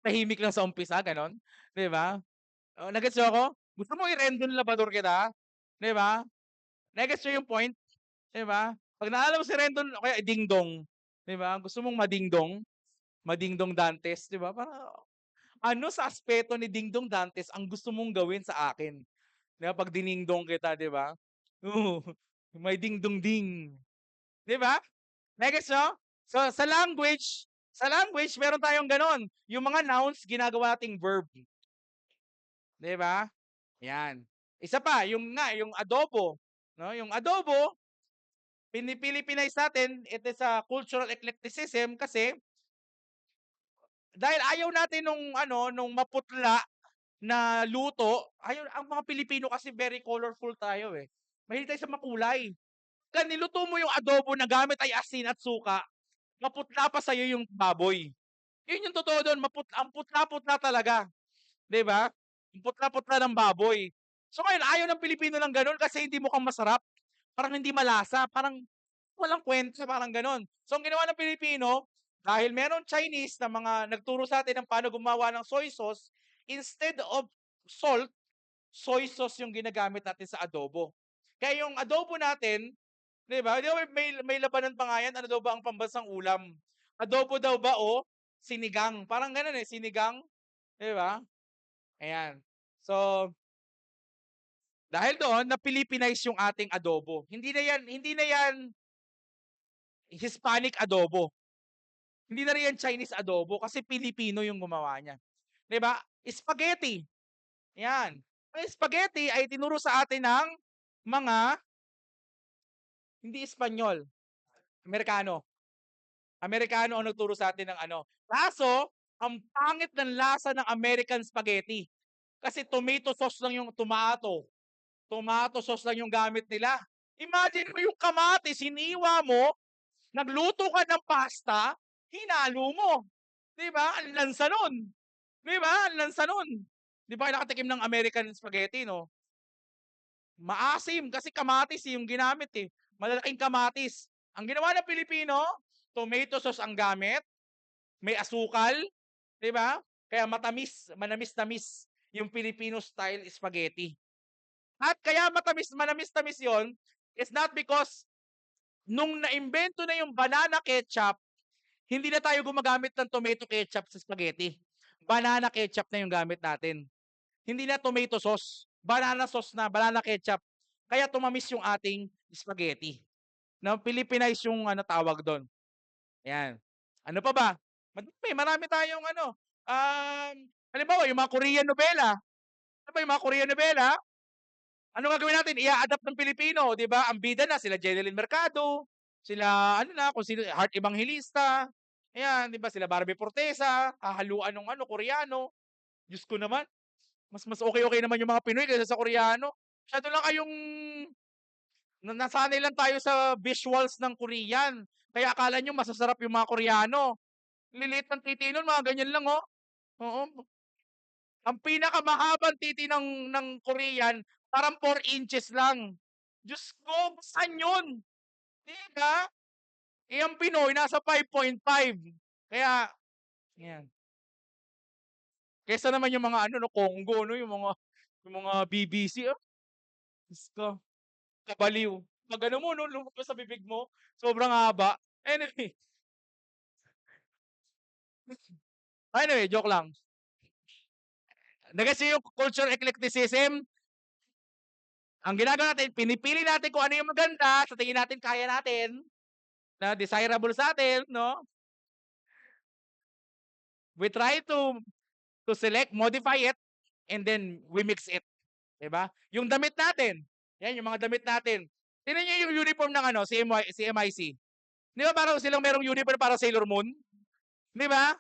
Tahimik lang sa umpisa, ganon? 'Di ba? Nagets nyo ako? Gusto mo i-Rendon Labrador kita? 'Di ba? Nagets nyo yung point? 'Di ba? Pag naalala mo si Rendon o kaya Dingdong, 'di ba? Gusto mong Madingdong Dantes, 'di ba? Para ano sa aspeto ni Dingdong Dantes ang gusto mong gawin sa akin? 'Di ba? Pag diningdong kita, 'di ba? Oo. May dingdong ding. 'Di ba? Next, no? So sa language meron tayong ganon. Yung mga nouns ginagawa nating verb. 'Di ba? Yan. Isa pa, yung adobo, no? Yung adobo, pinipilipinize natin, it is a cultural eclecticism kasi dahil ayaw natin nung maputla na luto, ayaw, ang mga Pilipino kasi very colorful tayo eh. Mahilig tayo sa makulay. Kaya niluto mo yung adobo na gamit ay asin at suka, maputla pa sa'yo yung baboy. Yun yung totoo doon, ang putla-putla talaga. 'Di ba? Ang putla-putla ng baboy. So ngayon, ayaw ng Pilipino ng gano'n kasi hindi mukhang masarap. Parang hindi malasa, parang walang kwenta, parang gano'n. So ang ginawa ng Pilipino, dahil meron Chinese na mga nagturo sa atin ng paano gumawa ng soy sauce, instead of salt, soy sauce yung ginagamit natin sa adobo. Kaya yung adobo natin, 'di ba? Di ba may labanan pa nga yan, ano daw ba ang pambansang ulam? Adobo daw ba o sinigang? Parang gano'n eh, sinigang, 'di ba? Ayan. So, dahil doon na-Philippinize yung ating adobo. Hindi na yan Hispanic adobo. Hindi na rin yan Chinese adobo kasi Pilipino yung gumawa niya. 'Di ba? Spaghetti. Yan. Ang spaghetti ay tinuro sa atin ng mga hindi Espanyol, Amerikano. Amerikano ang nagturo sa atin ng ano. Kaso, Ang pangit ng lasa ng American spaghetti. Kasi tomato sauce lang yung tomato sauce lang yung gamit nila. Imagine mo yung kamatis, hiniwa mo, nagluto ka ng pasta, hinalo mo. 'Di ba? Ang lansa nun. 'Di ba? Ang lansa nun. 'Di ba kayo nakatikim ng American spaghetti, no? Maasim kasi kamatis yung ginamit eh. Malalaking kamatis. Ang ginawa ng Pilipino, tomato sauce ang gamit, may asukal, 'di ba? Kaya manamis-tamis yung Filipino style spaghetti. At kaya manamis-tamis 'yon is not because nung naimbento na yung banana ketchup, hindi na tayo gumagamit ng tomato ketchup sa spaghetti. Banana ketchup na yung gamit natin. Hindi na tomato sauce. Banana sauce na, banana ketchup. Kaya tumamis yung ating spaghetti. Na Philippinize yung tawag doon. Ayan. Ano pa ba? Marami tayong halimbawa, yung mga Korean novela. Ano ba yung mga Korean novela? Ano gagawin natin? Ia-adapt ng Pilipino, 'di ba? Ang bida na sila Jeneline Mercado, sila kung sino, Heart Evangelista. Ayan, 'di ba? Sila Barbie Fortesa, hahaluan ng Koreano. Diyos ko naman, mas okay naman yung mga Pinoy kaysa sa Koreano. Masyado lang kayong nasanay lang tayo sa visuals ng Korean. Kaya akala nyo masasarap yung mga Koreano. Liliit ng titi nun, mga ganyan lang, oh. Oo. Ang pinakamahabang titi ng Korean, parang 4 inches lang. Diyos ko, saan yun? Di ba? Ang Pinoy, nasa 5.5. Kaya, yan. Kesa naman yung mga Congo, no? Yung mga BBC, oh. Diyos ko, kabaliw. Pag mo, no, lumabas sa bibig mo, sobrang haba. Anyway, joke lang. Kasi yung culture eclecticism, ang ginagawa natin, pinipili natin kung ano yung maganda, sa tingin natin kaya natin, na desirable sa atin, no? We try to select, modify it, and then we mix it. 'Di ba? Yung damit natin, yan yung mga damit natin. Tingnan niyo yung uniform ng CMIC. 'Di ba parang silang merong uniform para Sailor Moon? 'Di ba?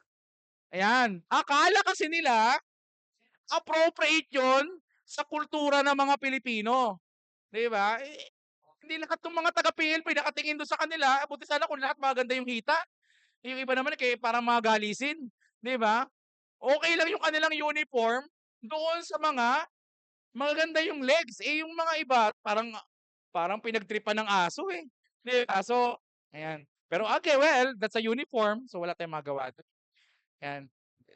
Ayan. Akala kasi nila appropriate 'yon sa kultura ng mga Pilipino. 'Di ba? Hindi lahat ng mga taga-PNP nakatingin doon sa kanila. Buti sana kung lahat maganda yung hita. Yung iba naman parang mga galisin. 'Di ba? Okay lang yung kanilang uniform doon sa mga magaganda yung legs. Yung mga iba parang pinagtripan ng aso eh. 'Di ba? So, ayan. Pero okay, well, that's a uniform. So wala tayong magawa doon. Ayan.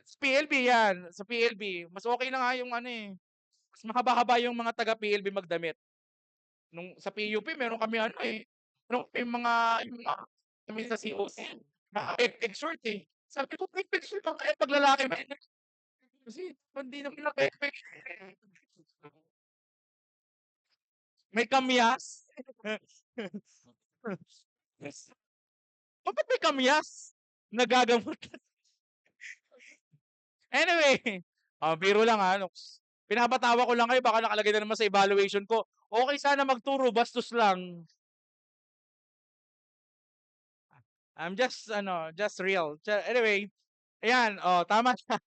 Sa PLB yan. Sa PLB. Mas okay na nga yung mas mahaba-haba yung mga taga-PLB magdamit. Sa PUP, meron kami meron kami yung mga kami sa COC, naka-high-tech short eh. Sabi ko, high-tech short lang kaya pag lalaki ba? Kasi hindi naman naka-high-tech. May kamyas. Bakit may kamyas? Nagagamot. Anyway, biro lang pinapatawa ko lang kayo, baka nakalagay na naman sa evaluation ko. Okay sana magturo, bastos lang. I'm just real. Anyway, ayan, tama siya.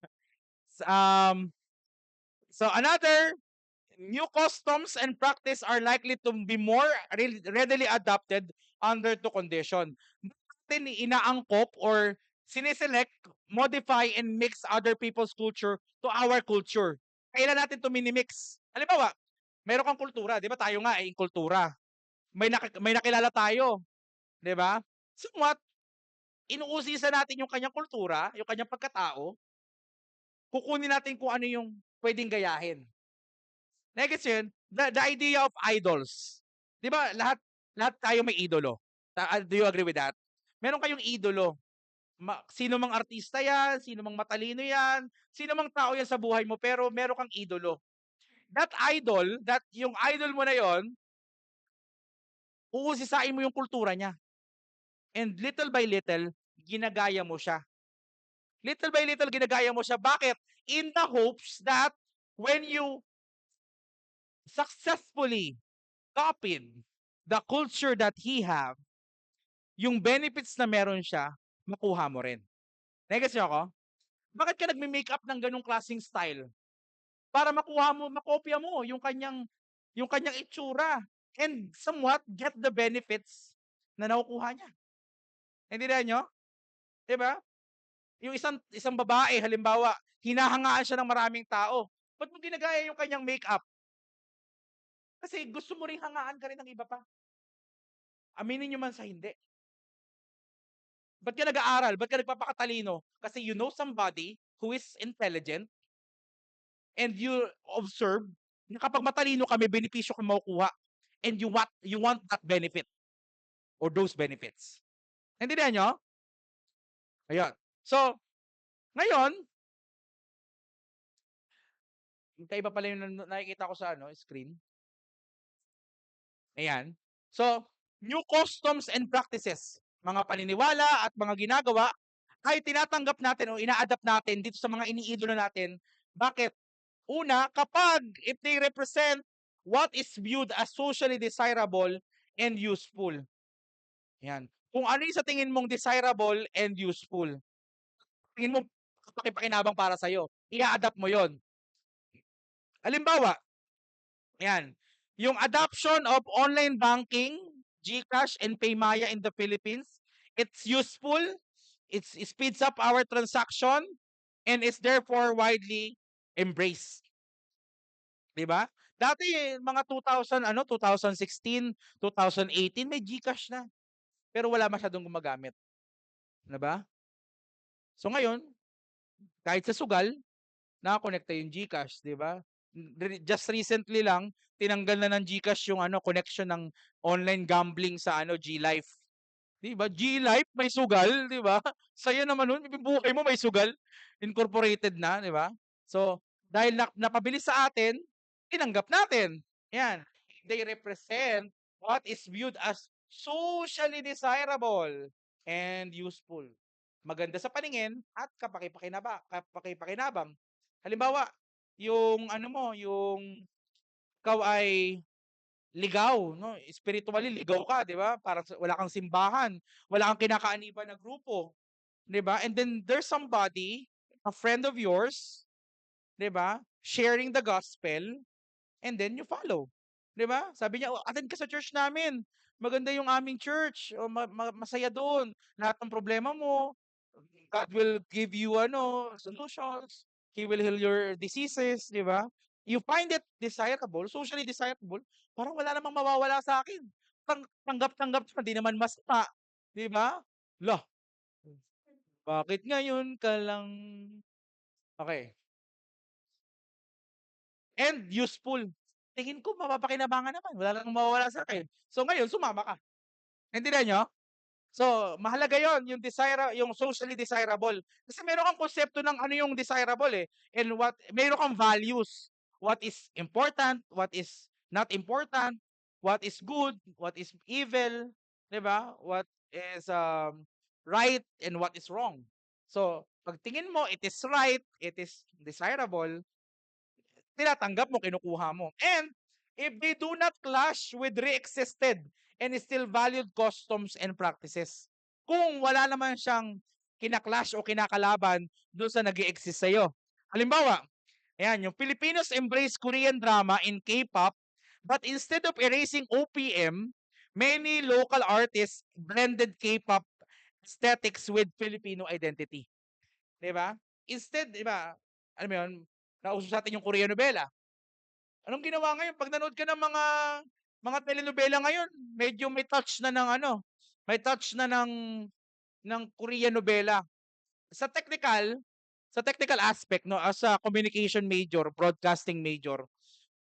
So another new customs and practice are likely to be more readily adopted under two condition. Natin inaangkop or sineselect, modify, and mix other people's culture to our culture. Kailan natin to minimix? Halimbawa, meron kang kultura, di ba tayo nga ay kultura. May nakilala tayo, di ba? Somewhat, inuusisa natin yung kanyang kultura, yung kanyang pagkatao, kukunin natin kung ano yung pwedeng gayahin. Next yun, the idea of idols. Di ba, lahat tayo may idolo. Do you agree with that? Meron kayong idolo. Sino mang artista yan, sino mang matalino yan, sino mang tao yan sa buhay mo, pero meron kang idolo. Yung idol mo na yon, uusisain mo yung kultura niya. And little by little, ginagaya mo siya. Little by little, ginagaya mo siya. Bakit? In the hopes that when you successfully copied the culture that he have, yung benefits na meron siya, makuha mo rin. Next niyo ako? Bakit ka nagme-makeup ng gano'ng klaseng style? Para makuha mo, makopya mo yung kanyang itsura and somewhat get the benefits na nakukuha niya. Naintindihan niyo? 'Di ba? Yung isang isang babae halimbawa, hinahangaan siya ng maraming tao. Ba't mo ginagaya yung kanyang makeup? Kasi gusto mo ring hangaan ka rin ng iba pa. Aminin niyo man sa hindi. Ba't ka nag-aaral? Ba't ka nagpapakatalino? Kasi you know somebody who is intelligent and you observe na kapag matalino ka, may benepisyo kang makukuha and you want that benefit or those benefits. Naintindihan niyo? Ayun. So, ngayon, magkaiba pala yung nakikita ko sa screen. Ayan. So, new customs and practices, mga paniniwala at mga ginagawa ay tinatanggap natin o ina-adapt natin dito sa mga iniidolo natin. Bakit? Una, kapag if they represent what is viewed as socially desirable and useful. Yan. Kung ano yung sa tingin mong desirable and useful, tingin mo kapakipakinabang para sa'yo, i-adapt mo yon. Halimbawa, yan, yung adoption of online banking, GCash and Paymaya in the Philippines, it's useful, it speeds up our transaction, and is therefore widely embraced. 'Di ba? Dati mga 2000 2016, 2018 may GCash na, pero wala masyadong gumagamit, 'di ba? So ngayon, kahit sa sugal, nakakonekta yung GCash, 'di ba? Just recently lang, tinanggal na ng GCash yung connection ng online gambling sa GLife. 'Di ba? GLife may sugal, 'di ba? Saya naman nun, yung buhay mo may sugal, incorporated na, 'di ba? So, dahil napabilis sa atin, tinanggap natin. Yan. They represent what is viewed as socially desirable and useful. Maganda sa paningin at kapakipakinabang. Halimbawa, yung yung ikaw ay ligaw, no? Spiritually ligaw ka, 'di ba? Parang wala kang simbahan, wala kang kinakaaniban na grupo, 'di ba? And then there's somebody, a friend of yours, 'di ba? Sharing the gospel and then you follow. 'Di ba? Sabi niya, "Oh, attend ka sa church namin. Maganda yung aming church. O masaya doon. Lahat ng problema mo, God will give you solutions. He will heal your diseases, 'di ba? You find it desirable, socially desirable, parang wala namang mawawala sa akin. Tanggap-tanggap naman, 'di naman masama, 'di ba? Lah, bakit ngayon ka lang okay. And useful. Tingin ko mapapakinabangan naman, wala namang mawawala sa akin. So ngayon sumama ka. Naintindihan niyo? So, mahalaga 'yon, yung socially desirable. Kasi meron kang konsepto ng ano yung desirable, and meron kang values. What is important, what is not important, what is good, what is evil, 'di ba? What is right and what is wrong. So, 'pag tingin mo it is right, it is desirable, tinatanggap mo, kinukuha mo. And if they do not clash with re-existed and still valued customs and practices. Kung wala naman siyang kinaklash o kinakalaban doon sa nag-exist sa'yo. Halimbawa, ayan, yung Filipinos embrace Korean drama in K-pop, but instead of erasing OPM, many local artists blended K-pop aesthetics with Filipino identity. 'Di ba? Instead, 'di ba, alam mo 'yun, nauso sa atin yung Korean novela. Anong ginawa ngayon 'pag nanood ka ng mga telenobela ngayon, medyo may touch na ng may touch na ng Korean nobela. Sa technical sa technical aspect 'no, as a communication major, broadcasting major,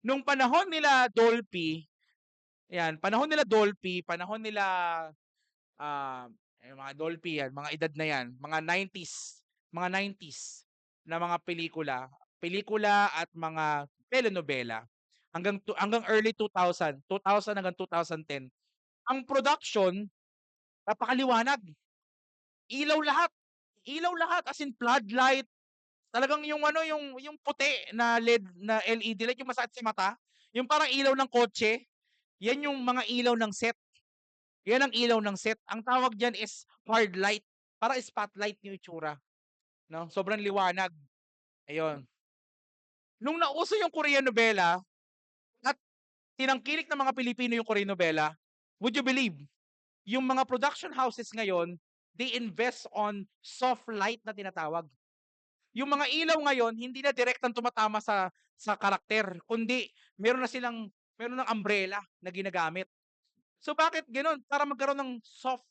nung panahon nila Dolphy, 'yan, panahon nila, yung mga Dolphy 'yan, mga edad na 'yan, mga 90s na mga pelikula at mga telenobela hanggang early 2000 hanggang 2010. Ang production napakaliwanag, ilaw lahat, ilaw lahat as in floodlight, talagang yung yung puti na LED na LED light yung masakit sa mata, yung parang ilaw ng kotse, yan yung mga ilaw ng set, yan ang ilaw ng set. Ang tawag diyan is hard light, parang spotlight yung itsura. no? Sobrang liwanag. Ayun. Nung nauso yung Korean novela at tinangkilik ng mga Pilipino yung Korean novela, would you believe, yung mga production houses ngayon, they invest on soft light na tinatawag. Yung mga ilaw ngayon, hindi na direktang tumatama sa karakter, kundi meron ng umbrella na ginagamit. So bakit gano'n? Para magkaroon ng soft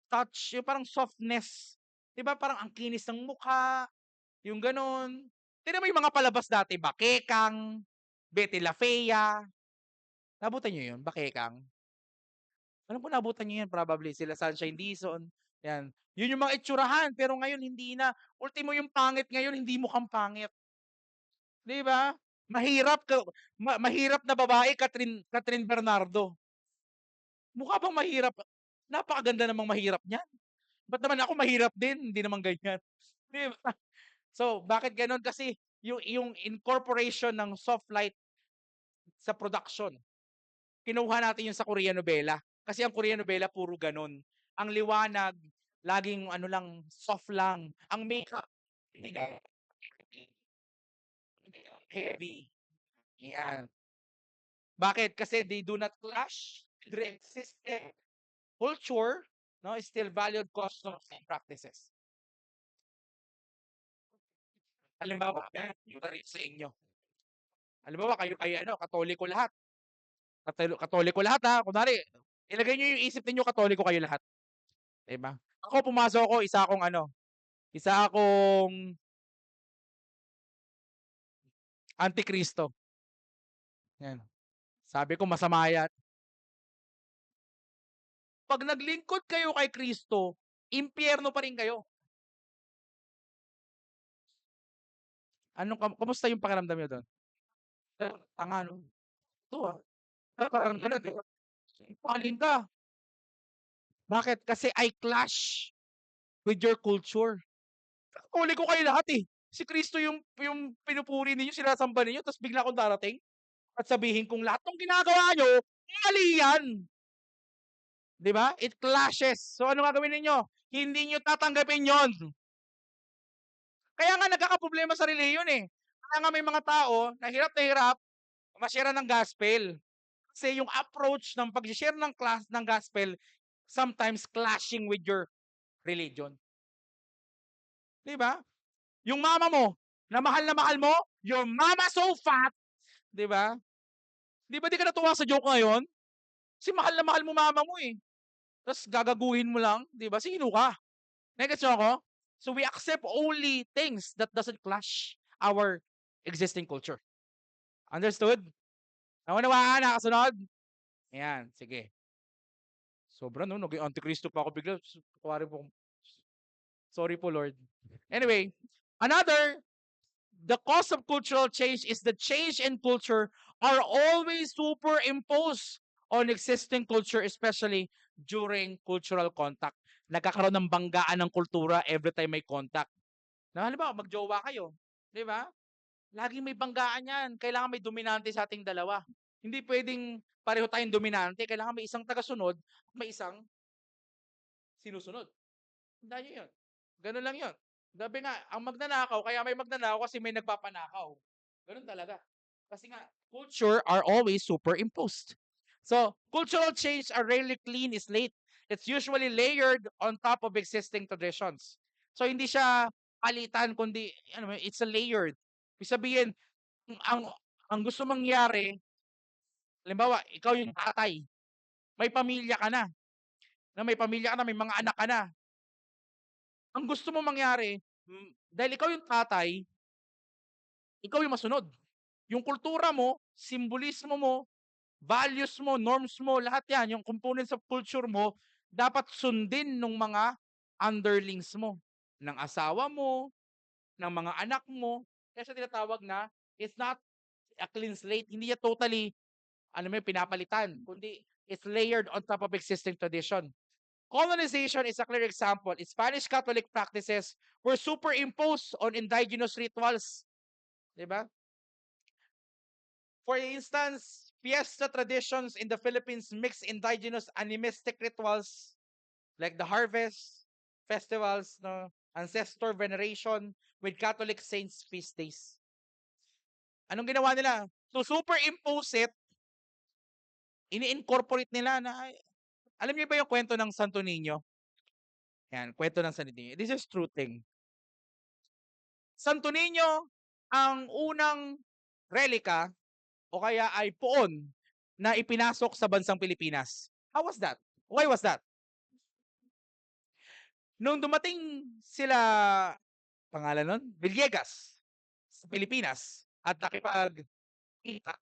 touch, yung parang softness. 'Di ba parang ang kinis ng mukha, yung gano'n. Tignan mo yung mga palabas dati, Bakekang, Betty La Fea. Naabutan niyo yun, Bakekang? Alam ko naabutan niyo yan probably, sila Sunshine Dizon, yan. Yun yung mga itsurahan, pero ngayon hindi na. Ultimo yung pangit ngayon, hindi mukhang pangit, 'di ba? Mahirap ka mahirap na babae, Catherine Bernardo. Mukha bang mahirap? Napakaganda namang mahirap niyan. Ba't naman ako mahirap din, hindi naman ganyan, 'di ba? So, bakit gano'n? Kasi yung incorporation ng soft light sa production, kinuha natin yun sa Korean nobela. Kasi ang Korean nobela puro gano'n. Ang liwanag, laging ano lang, soft lang. Ang makeup, heavy. Yan. Bakit? Kasi they do not clash with the existing culture, no? Still valued customs and practices. Halimbawa, yung sa inyo. Halimbawa, kayo ano, Katoliko lahat. Katoliko lahat ha. Kunwari, ilagay niyo yung isip ninyo Katoliko kayo lahat, 'di ba? Ako pumasok ako, isa akong Antikristo. Yan. Sabi ko masama yan. Pag naglingkod kayo kay Kristo, impyerno pa rin kayo. Kamusta yung pakiramdam niyo doon? Tanga no. Ito parang ganun eh. Paling ka. Bakit? Kasi I clash with your culture. Huli ko kayo lahat eh. Si Kristo yung pinupuri ninyo, sinasamba ninyo, tapos bigla akong darating at sabihin kong lahat ng ginagawa nyo, mali yan. Di ba? It clashes. So ano gagawin ninyo? Hindi nyo tatanggapin yon. Kaya nga nagkakaproblema sa reliyon eh. Kaya nga may mga tao na hirap ma-share ng gospel. Kasi yung approach ng pag-share ng gospel sometimes clashing with your religion. Di ba? Yung mama mo, na mahal mo, your mama so fat, di ba? Di ba di ka natuwa sa joke ngayon? Kasi mahal na mahal mo mama mo eh. Tapos gagaguhin mo lang, di ba? Sino ka? Negets ako? So we accept only things that doesn't clash our existing culture. Understood? Naunawaan, nakasunod? Ayan, sige. Sobra no, naging antikristo pa ako bigla. Sorry po Lord. Anyway, the cause of cultural change is the change in culture are always superimposed on existing culture, especially during cultural contact. Nagkakaroon ng banggaan ng kultura every time may contact. Na halimbawa, magjowa kayo, di ba? Laging may banggaan yan. Kailangan may dominante sa ating dalawa. Hindi pwedeng pareho tayong dominante. Kailangan may isang tagasunod at may isang sinusunod. Tandaan nyo yun. Ganun lang yun. Sabi nga, ang magnanakaw, kaya may magnanakaw kasi may nagpapanakaw. Ganun talaga. Kasi nga, culture are always superimposed. So, cultural change are rarely clean slate. It's usually layered on top of existing traditions. So, hindi siya palitan, kundi, it's a layered. Ibig sabihin, ang, ang gusto mangyari, halimbawa, ikaw yung tatay, may pamilya ka na, may pamilya ka na, may mga anak ka na. Ang gusto mo mangyari, dahil ikaw yung tatay, ikaw yung masunod. Yung kultura mo, simbolismo mo, values mo, norms mo, lahat yan, yung components of culture mo, dapat sundin ng mga underlings mo, ng asawa mo, ng mga anak mo. Kaya siya tinatawag na, it's not a clean slate. Hindi niya totally, pinapalitan, kundi it's layered on top of existing tradition. Colonization is a clear example. Spanish Catholic practices were superimposed on indigenous rituals. Diba? For instance, fiesta traditions in the Philippines mix indigenous animistic rituals like the harvest festivals, no, ancestor veneration with Catholic saints feast days. Anong ginawa nila? To superimpose it, ini-incorporate nila na, alam niyo ba yung kwento ng Santo Niño? Yan, kwento ng Santo Niño. This is true thing. Santo Niño, ang unang relika o kaya ay poon na ipinasok sa bansang Pilipinas. How was that? Why was that? Nung dumating sila, pangalan nun, Villegas sa Pilipinas at nakipag-kita,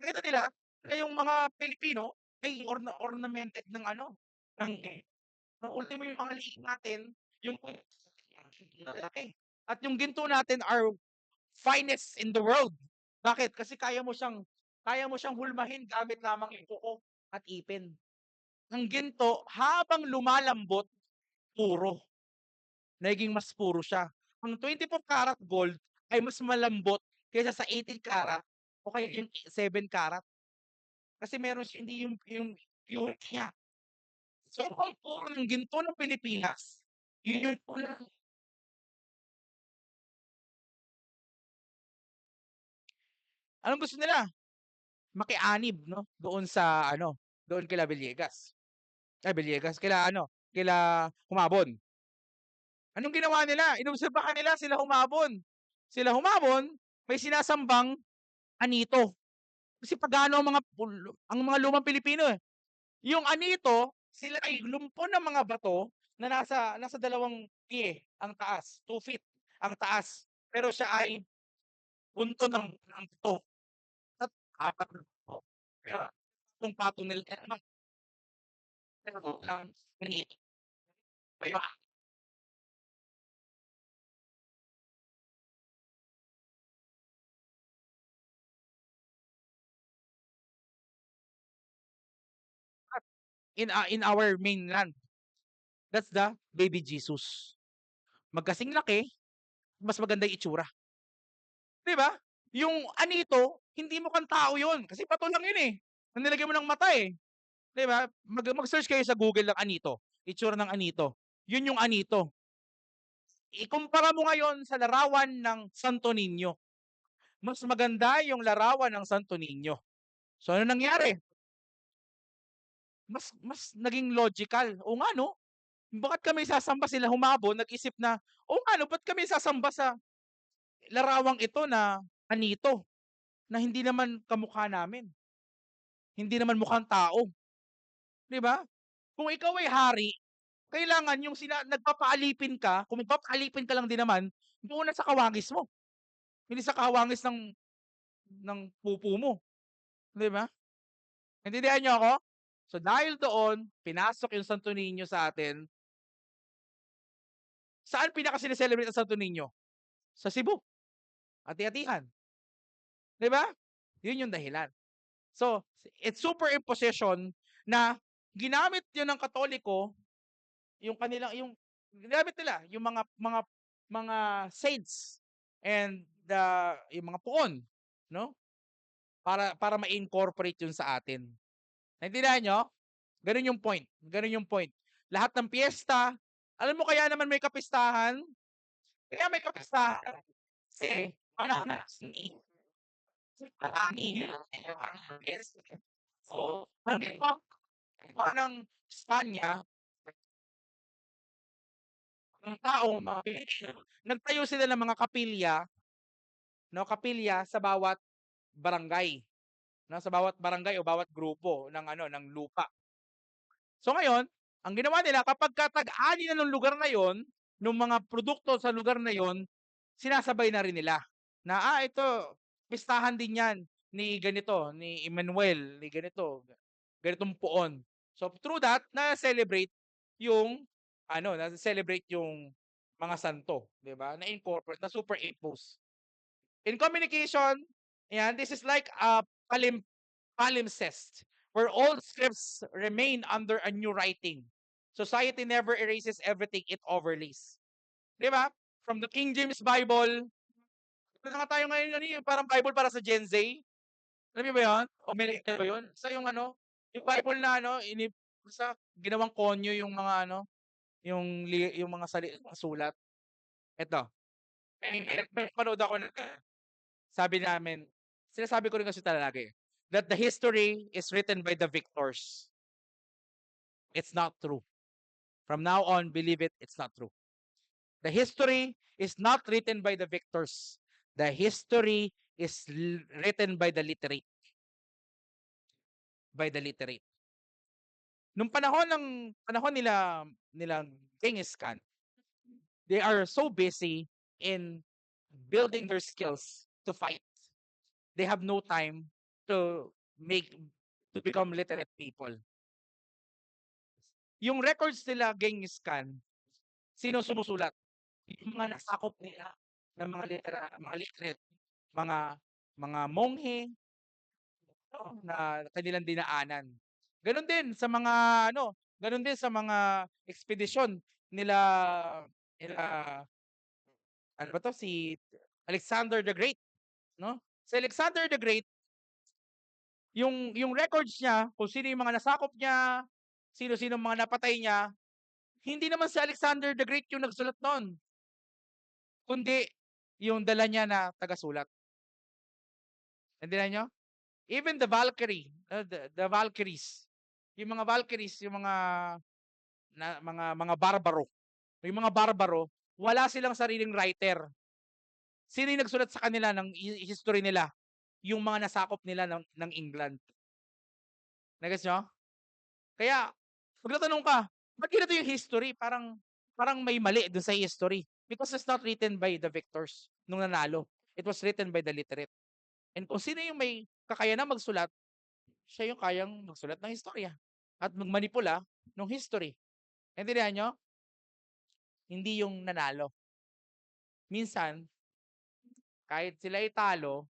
nakita nila na yung mga Pilipino ay ornamented ng ano, ng ultimo yung mga liit natin, yung lalaki. At yung ginto natin are finest in the world. Bakit? Kasi kaya mo siyang hulmahin gamit lamang yung kuko at ipin. Ang ginto, habang lumalambot, puro. Naging mas puro siya. Ang 24 karat gold ay mas malambot kaysa sa 18 karat o kaya yung 7 karat. Kasi meron siya, hindi yung purity niya. So, ang puro ng ginto ng Pilipinas, yun yung anong gusto nila? Makianib, no? Doon sa, doon kila Villegas. Ay, Villegas, kila Humabon. Anong ginawa nila? Inobserbahan nila sila Humabon. Sila Humabon, may sinasambang anito. Kasi pagano ang mga lumang Pilipino eh. Yung anito, sila ay lumpon ng mga bato na nasa 2 pie ang taas, 2 feet ang taas. Pero siya ay punto ng bato at 4 na bato. Kaya itong patong nila lang anito. Kaya in our mainland, that's the baby Jesus. Magkasing laki, mas maganda yung itsura. 'Di ba? Yung anito, hindi mukhang tao 'yun, kasi bato lang 'yun eh. Na nilagyan mo ng mata eh. 'Di ba? Mag-search kayo sa Google ng anito, itsura ng anito. 'Yun yung anito. Ikumpara mo ngayon sa larawan ng Santo Niño. Mas maganda yung larawan ng Santo Niño. So ano nangyari? Mas naging logical. O nga no, bakit kami sasamba sila Humabon nag-isip na, o nga no, ba't kami sasamba sa larawang ito na anito na hindi naman kamukha namin. Hindi naman mukhang tao, 'di ba? Kung ikaw ay hari, kailangan yung nagpapaalipin ka, kung magpapaalipin ka lang din naman, doon na sa kawangis mo, hindi sa kawangis ng pupo mo, 'di ba? Naintindihan niyo ako? So dahil doon, pinasok yung Santo Niño sa atin. Saan pinaka-sine-celebrate ang Santo Niño? Sa Cebu, Ati-Atihan, 'di ba? Yun yung dahilan. So, it's superimposition na ginamit yun ng Katoliko, yung ginamit nila yung mga saints and yung mga puon, no? Para ma-incorporate yun sa atin. Naintindihan niyo? Ganun yung point. Ganun yung point. Lahat ng piyesta, alam mo kaya naman may kapistahan? Kaya may kapistahan. Kasi, so, ng Espanya, ng tao, mga Pilipino, nagtayo sila ng mga kapilya, no, kapilya sa bawat barangay, no, sa bawat barangay o bawat grupo ng lupa. So ngayon, ang ginawa nila kapag tag-ani na ng lugar na yon, ng mga produkto sa lugar na yon, sinasabay na rin nila na ito pistahan din yan ni ganito, ni Emmanuel, ni ganitong puon. So through that, na-celebrate yung na-celebrate yung mga santo, 'di ba? Na-incorporate, na superimpose. In communication, yan, this is like a palimpsest, where old scripts remain under a new writing. Society never erases everything it overlays. Di ba? From the King James Bible, ito na nga tayo ngayon, parang Bible para sa Gen Z. Alam niyo ba yun? O may ba yun? Sa yung yung Bible na sa ginawang konyo yung mga yung mga mga sulat. Eto, may panood ako na sabi namin, sinasabi ko rin kasi talaga eh, that the history is written by the victors. It's not true. From now on, believe it, it's not true. The history is not written by the victors. The history is written by the literate. By the literate. Nung panahon nila Genghis Khan, they are so busy in building their skills to fight. They have no time to make to become literate people. Yung records nila Genghis Khan, sino sumusulat? Yung mga nasakop nila ng mga literate, mga mga monghe na kanilang dinaanan. Ganon din sa mga ganon din sa mga ekspedisyon nila nila ano ba 'to si Alexander the Great, no? Si Alexander the Great, yung records niya kung sino yung mga nasakop niya, sino-sino mga napatay niya, hindi naman si Alexander the Great yung nagsulat nun, kundi yung dala niya na tagasulat. Naintindihan niyo? Even the Valkyrie, the Valkyries, yung mga barbaro. Yung mga barbaro, wala silang sariling writer. Sino yung nagsulat sa kanila ng history nila? Yung mga nasakop nila ng England. Nagets niyo? Kaya, pag natanong ka, ba't ganito yung history? Parang may mali dun sa history. Because it's not written by the victors nung nanalo. It was written by the literate. And kung sino yung may kakayanan magsulat, siya yung kayang magsulat ng historya at magmanipula ng history. Naintindihan niyo? Hindi yung nanalo. Minsan, kahit sila italo,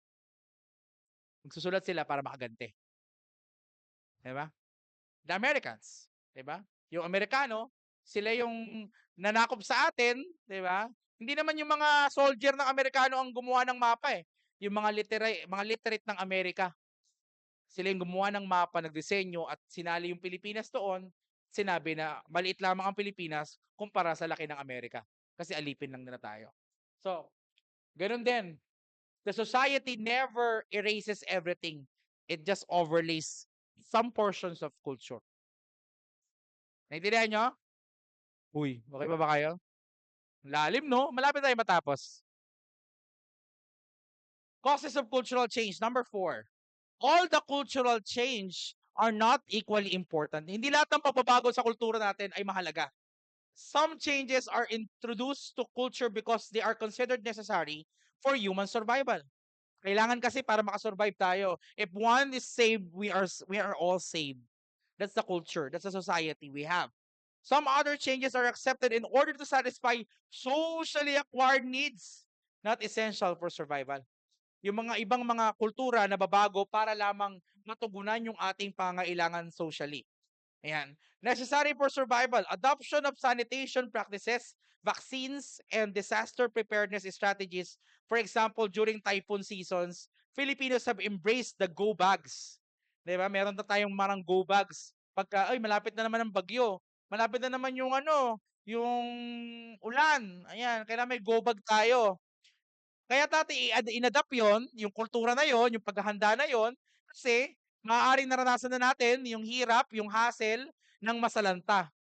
magsusulat sila para makaganti. 'Di ba? The Americans, 'di ba? Yung Amerikano, sila yung nanakop sa atin, 'di ba? Hindi naman yung mga soldier ng Amerikano ang gumawa ng mapa eh. Yung mga literate ng Amerika. Sila yung gumawa ng mapa, nagdisenyo at sinali yung Pilipinas doon. Sinabi na maliit lamang ang Pilipinas kumpara sa laki ng Amerika. Kasi alipin lang nila tayo. So, ganun din. The society never erases everything. It just overlays some portions of culture. Naintindihan nyo? Uy, okay pa ba kayo? Lalim, no? Malapit tayo matapos. Causes of cultural change. Number 4. All the cultural change are not equally important. Hindi lahat ng pagbabago sa kultura natin ay mahalaga. Some changes are introduced to culture because they are considered necessary for human survival. Kailangan kasi para makasurvive tayo. If one is saved, we are all saved. That's the culture. That's the society we have. Some other changes are accepted in order to satisfy socially acquired needs, not essential for survival. Yung mga ibang mga kultura na babago para lamang matugunan yung ating pangailangan socially. Ayan. Necessary for survival, adoption of sanitation practices, vaccines, and disaster preparedness strategies. For example, during typhoon seasons, Filipinos have embraced the go bags. Diba? Meron na tayong marang go bags. Pagka, ay, malapit na naman ang bagyo. Malapit na naman yung yung ulan. Ayan, kailangan may go bag tayo. Kaya dati inadapt yon, yung kultura na yon, yung paghahanda na yon, kasi maaaring naranasan na natin yung hirap, yung hassle ng masalanta.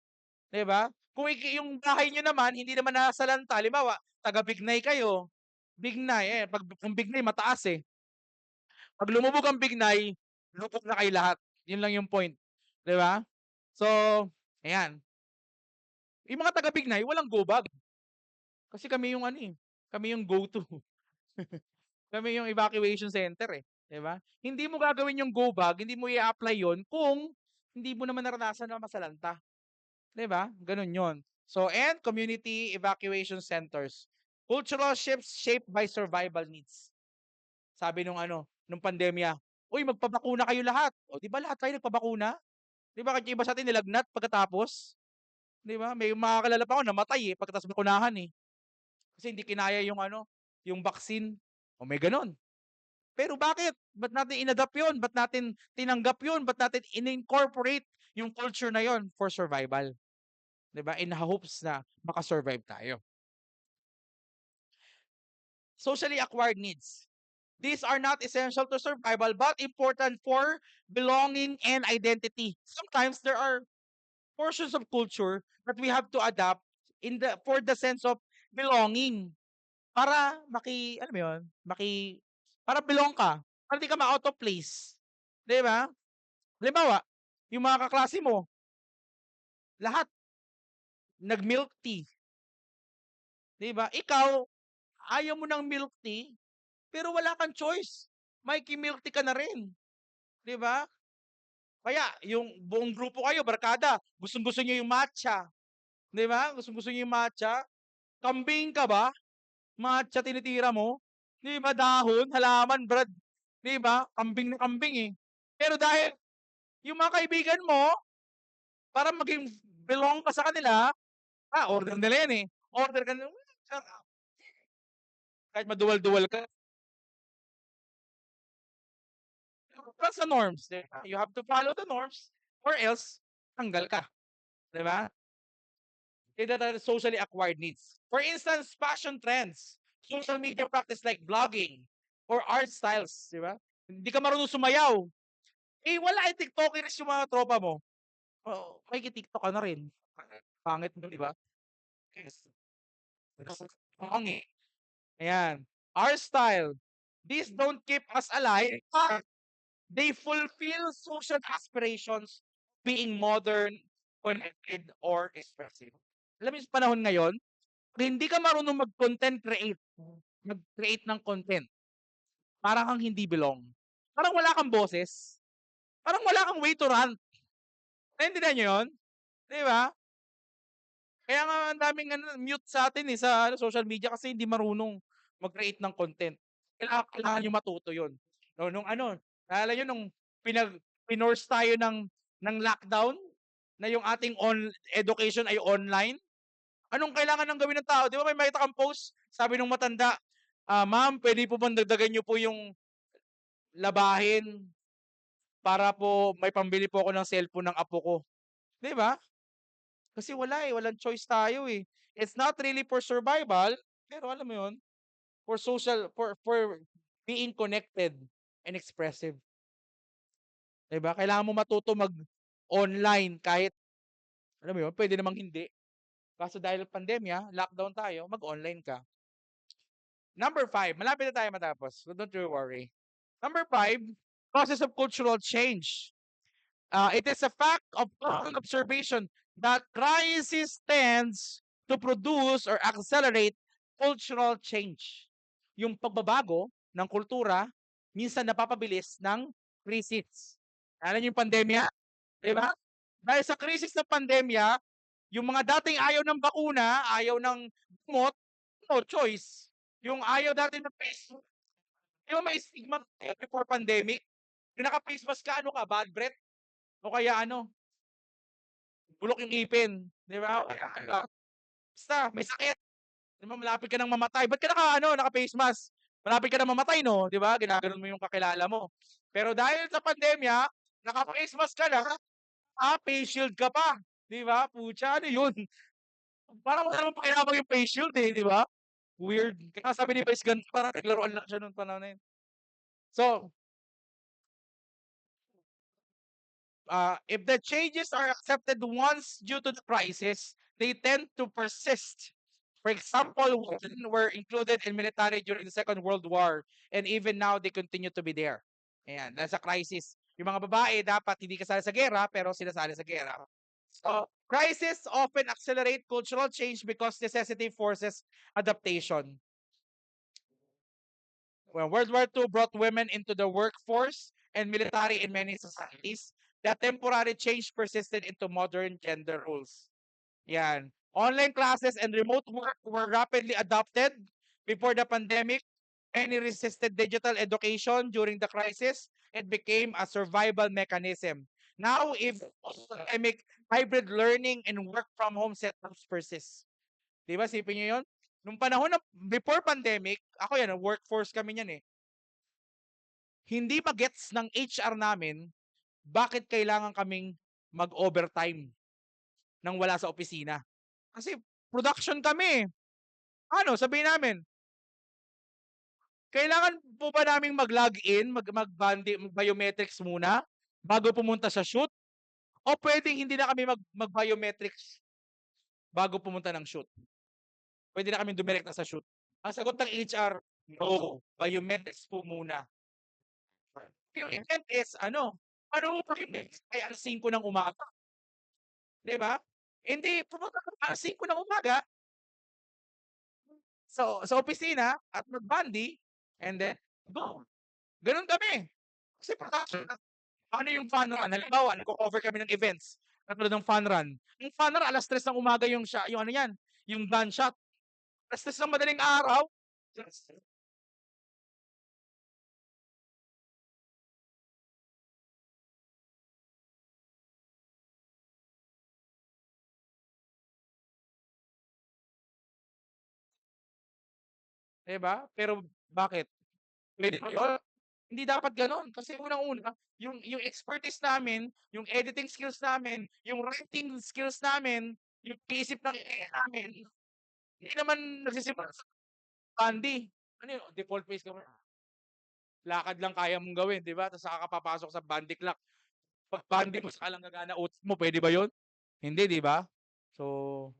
'Di ba? Kung yung bahay niyo naman hindi naman nasalanta, halimbawa, taga Bignay kayo, Bignay, pag ang Bignay mataas eh. Pag lumubog ang Bignay, lubog na kayo lahat. Yun lang yung point. 'Di ba? So, ayan. Yung mga taga Bignay, walang go bag. Kasi kami yung kami yung go-to. Kami yung evacuation center eh, 'di ba? Hindi mo gagawin yung go bag, hindi mo i-apply 'yon kung hindi mo naman naranasan na masalanta, 'di ba? Gano'n 'yon. So, and community evacuation centers. Cultural shifts shaped by survival needs. Sabi nung pandemya, "Uy, magpabakuna kayo lahat." O 'di ba lahat tayo nagpabakuna? 'Di ba kahit yung iba sa atin nilagnat pagkatapos? 'Di ba? May mga kilala pa ako namatay eh pagkatapos bakunahan eh. Kasi hindi kinaya yung vaccine. O may gano'n. Pero bakit? Ba't natin inadapt yun? Ba't natin tinanggap yun? Ba't natin in-incorporate yung culture na yon for survival? 'di ba? In hopes na makasurvive tayo. Socially acquired needs. These are not essential to survival but important for belonging and identity. Sometimes there are portions of culture that we have to adapt in the for the sense of belonging para alam mo 'yun, para belong ka, para di ka ma-out of place, 'di ba? Halimbawa, yung mga kaklase mo, lahat nag-milk tea, 'di ba? Ikaw, ayaw mo ng milk tea, pero wala kang choice. Makiki-milk tea ka na rin, 'di ba? Kaya yung buong grupo kayo, barkada, gustong-gusto niyo yung matcha, 'di ba? Gustong-gusto niyo yung matcha. Kambing ka ba? Matcha tinitira mo? 'Di ba dahon, halaman, brad, 'di ba? Kambing na kambing, eh. Pero dahil yung mga kaibigan mo, para maging belong ka sa kanila, order nila 'yan, eh. Order ka na, kahit maduwal-duwal ka. That's the norms, 'di ba? You have to follow the norms or else tanggal ka, 'di ba? That are socially acquired needs. For instance, fashion trends, social media practice like vlogging or art styles, di ba? Hindi ka marunong sumayaw. Eh, wala eh, TikTokers yung mga tropa mo. Oo, makiki-TikTok ka na rin. Pangit mo, di ba? Yes. Pangit. Ayan. Our style. These don't keep us alive, but they fulfill social aspirations, being modern, connected, or expressive. Alam mo yung panahon ngayon, pag hindi ka marunong mag-content create, mag-create ng content, parang kang hindi belong. Parang wala kang boses. Parang wala kang way to rant. Naintindihan niyo yun? Di ba? Kaya nga ang daming mute sa atin eh, sa social media kasi hindi marunong mag-create ng content. Kailangan nyo matuto yun. No, nung naalala nyo nung pinorse tayo ng lockdown, na yung ating education ay online, anong kailangan ng gawin ng tao? Di ba may makita kang post? Sabi nung matanda, ma'am, pwede po bang dagdagan nyo po yung labahin para po may pambili po ako ng cellphone ng apo ko. Di ba? Kasi wala eh, walang choice tayo eh. It's not really for survival, pero alam mo yun, for for being connected and expressive. Di ba? Kailangan mo matuto mag-online kahit, alam mo yun, pwede namang hindi. Kaso dahil pandemya, lockdown tayo, mag-online ka. Number 5, malapit na tayo matapos. So don't you worry. Number 5, process of cultural change. It is a fact of observation that crisis tends to produce or accelerate cultural change. Yung pagbabago ng kultura, minsan napapabilis ng crisis. Alam niyo yung pandemya? Di ba? Dahil sa krisis ng pandemya, yung mga dating ayaw ng bakuna, ayaw ng gamot, no choice. Yung ayaw dati ng face, di ba may stigma before pandemic? Yung naka-face mask ka, bad breath? O kaya bulok yung ipin, di ba? Basta, may sakit. Di ba, malapit ka nang mamatay. Ba't ka naka-face mask? Malapit ka nang mamatay, no? Di ba? Ginaganon mo yung kakilala mo. Pero dahil sa pandemya, naka-face mask ka na, face shield ka pa. Di ba? Pucha, ano yun? Parang wala naman pakinabang yung face shield eh, di ba? Weird. Kaya sabi ni Vice Ganda, parang naglaruan lang siya nung panahon na yun. So, if the changes are accepted once due to the crisis, they tend to persist. For example, women were included in military during the Second World War, and even now they continue to be there. Ayan, nasa crisis. Yung mga babae dapat hindi kasali sa gera, pero sinasali sa gera. So, crisis often accelerate cultural change because necessity forces adaptation. When World War II brought women into the workforce and military in many societies, the temporary change persisted into modern gender roles. Yan. Online classes and remote work were rapidly adopted before the pandemic. Any resisted digital education during the crisis, it became a survival mechanism. Now, if pandemic, hybrid learning and work from home setups persist. Di ba? Sipin nyo yun? Nung panahon na before pandemic, ako yan, workforce kami yan eh. Hindi magets ng HR namin bakit kailangan kaming mag-overtime nang wala sa opisina. Kasi production kami. Ano, sabihin namin, kailangan po ba naming mag-login, mag-biometrics muna bago pumunta sa shoot? O pwedeng hindi na kami mag-biometrics bago pumunta ng shoot? Pwede na kami dumirekta sa shoot. Ang sagot ng HR, no, biometrics po muna. Yung event is, ano mo pa ay alas 5 ng umaga. Di ba? Hindi, pumunta ka alas 5 ng umaga sa opisina at mag-bandi and then go. Ganun kami. Kasi production, ano yung fun run? Halimbawa, nagko-cover kami ng events. Katulad ng fun run. Yung fun run, alas 3 ng umaga yung ano yan, yung gunshot. Alas 3 ng madaling araw. Di ba? Pero bakit? Pwede ba yun? Hindi dapat gano'n. Kasi unang-una, yung expertise namin, yung editing skills namin, yung writing skills namin, yung isip ng AI namin, hindi naman nagsisimula sa candy. Ano yun? Default face ka. Lakad lang kaya mong gawin, di ba? Tapos saka ka papasok sa bandy clock. Pag bandy mo sa lang gagana utak mo, pwede ba yun? Hindi, di ba? So,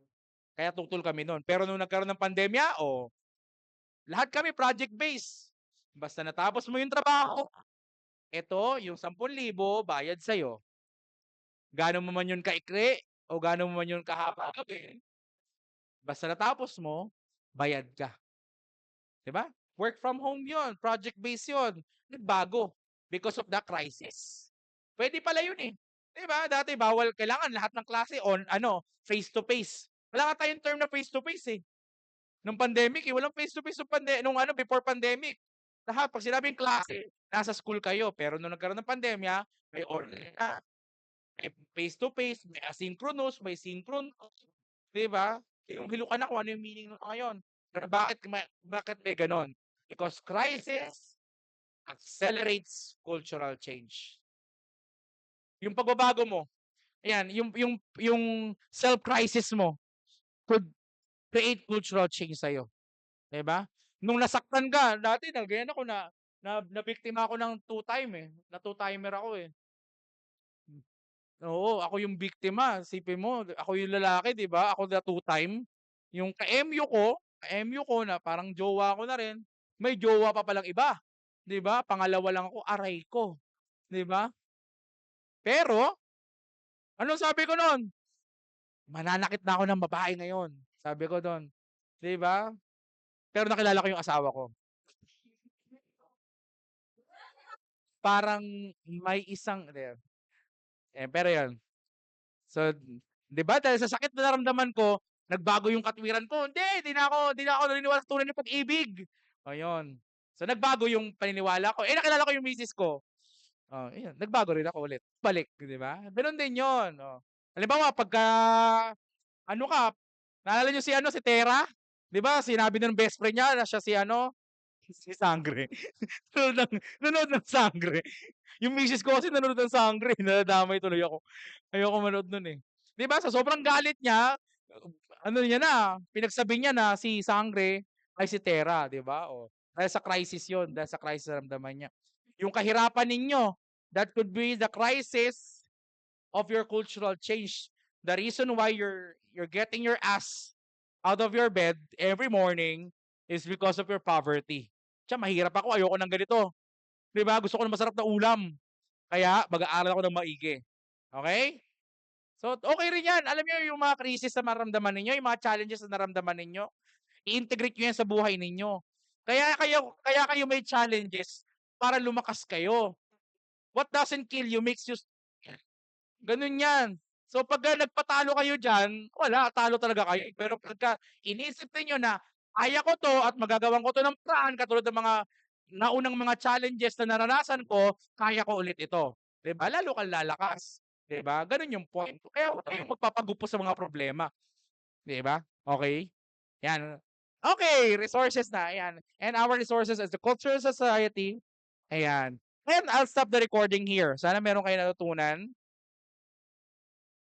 kaya tutol kami noon. Pero nung nagkaroon ng pandemya, lahat kami project-based. Basta natapos mo yung trabaho, ito, yung 10,000 bayad sa'yo. Gaano mo man yun kaikli o gaano mo man yun kahaba gabi, basta natapos mo, bayad ka. 'Di ba? Work from home yun, project-based yun. Nagbago because of the crisis. Pwede pala yun eh. 'Di ba? Dati bawal, kailangan lahat ng klase face to face. Wala nga tayong term na face to face eh. Nung pandemic, walang face to face before pandemic. Lahat pag sinabing klase, nasa school kayo, pero nung nagkaroon ng pandemya, may online na. May face to face, may asynchronous, may synchronous, 'di ba? Yung hilukan ako, ano yung meaning nun ngayon? Pero bakit may gano'n? Because crisis accelerates cultural change. Yung pagbabago mo, ayan, yung self-crisis mo could create cultural change sa'yo, 'di ba? Nung nasaktan ka, dati ganyan ako nabiktima ako ng two-time eh, na two-timer ako eh. Oo, ako yung biktima. Isipin mo, ako yung lalaki, 'di ba? Ako na two-time. Yung ka-MU ko na parang jowa ko na rin, may jowa pa palang iba, 'di ba? Pangalawa lang ako, aray ko, 'di ba? Pero, anong sabi ko no'n? Mananakit na ako ng babae ngayon, sabi ko do'n, 'di ba? Pero nakilala ko yung asawa ko. Parang may isang pero 'yun. So, 'di ba dahil sa sakit na naramdaman ko, nagbago yung katwiran ko. Hindi na ako naniniwala sa tunay na pag-ibig. Ayun. So, nagbago yung paniniwala ko. Nakilala ko yung misis ko. Ayun, nagbago rin ako ulit. Balik, 'di ba? Gano'n din 'yon, Halimbawa, pagka ano ka, naalala niyo si Tera? 'Di ba sinabi ng best friend niya na siya si Sangre. Nanood ng Sangre. Yung misis ko kasi nanonood ng Sangre, nadadamay tuloy ako. Ayoko manood nun eh. 'Di ba sa sobrang galit niya, pinagsabi niya na si Sangre ay si Tera, 'di ba? Dahil sa crisis 'yon, dahil sa crisis na naramdaman niya. Yung kahirapan ninyo, that could be the crisis of your cultural change. The reason why you're getting your ass out of your bed every morning is because of your poverty. Mahirap ako, ayoko ng ganito. 'Di ba? Gusto ko ng masarap na ulam. Kaya mag-aaral ako ng maigi. Okay? So, okay rin 'yan. Alam niyo yung mga krisis na nararamdaman ninyo, yung mga challenges na nararamdaman ninyo, i-integrate niyo 'yan sa buhay ninyo. Kaya kayo may challenges para lumakas kayo. What doesn't kill you makes you gano'n 'yan. So, pagka nagpatalo kayo diyan, wala, talo talaga kayo. Pero pagka iniisip niyo na, "Kaya ko 'to at magagawan ko 'to ng paraan," katulad ng mga naunang mga challenges na naranasan ko, kaya ko ulit ito. 'Di ba? Lalo kang lalakas, 'di ba? Gano'n yung point. Kaya huwag kayong magpapagupo sa mga problema, 'di ba? Okey? 'Yan. Okay, resources na, ayan. And our resources as the cultural society, ayan. And I'll stop the recording here. Sana meron kayong natutunan.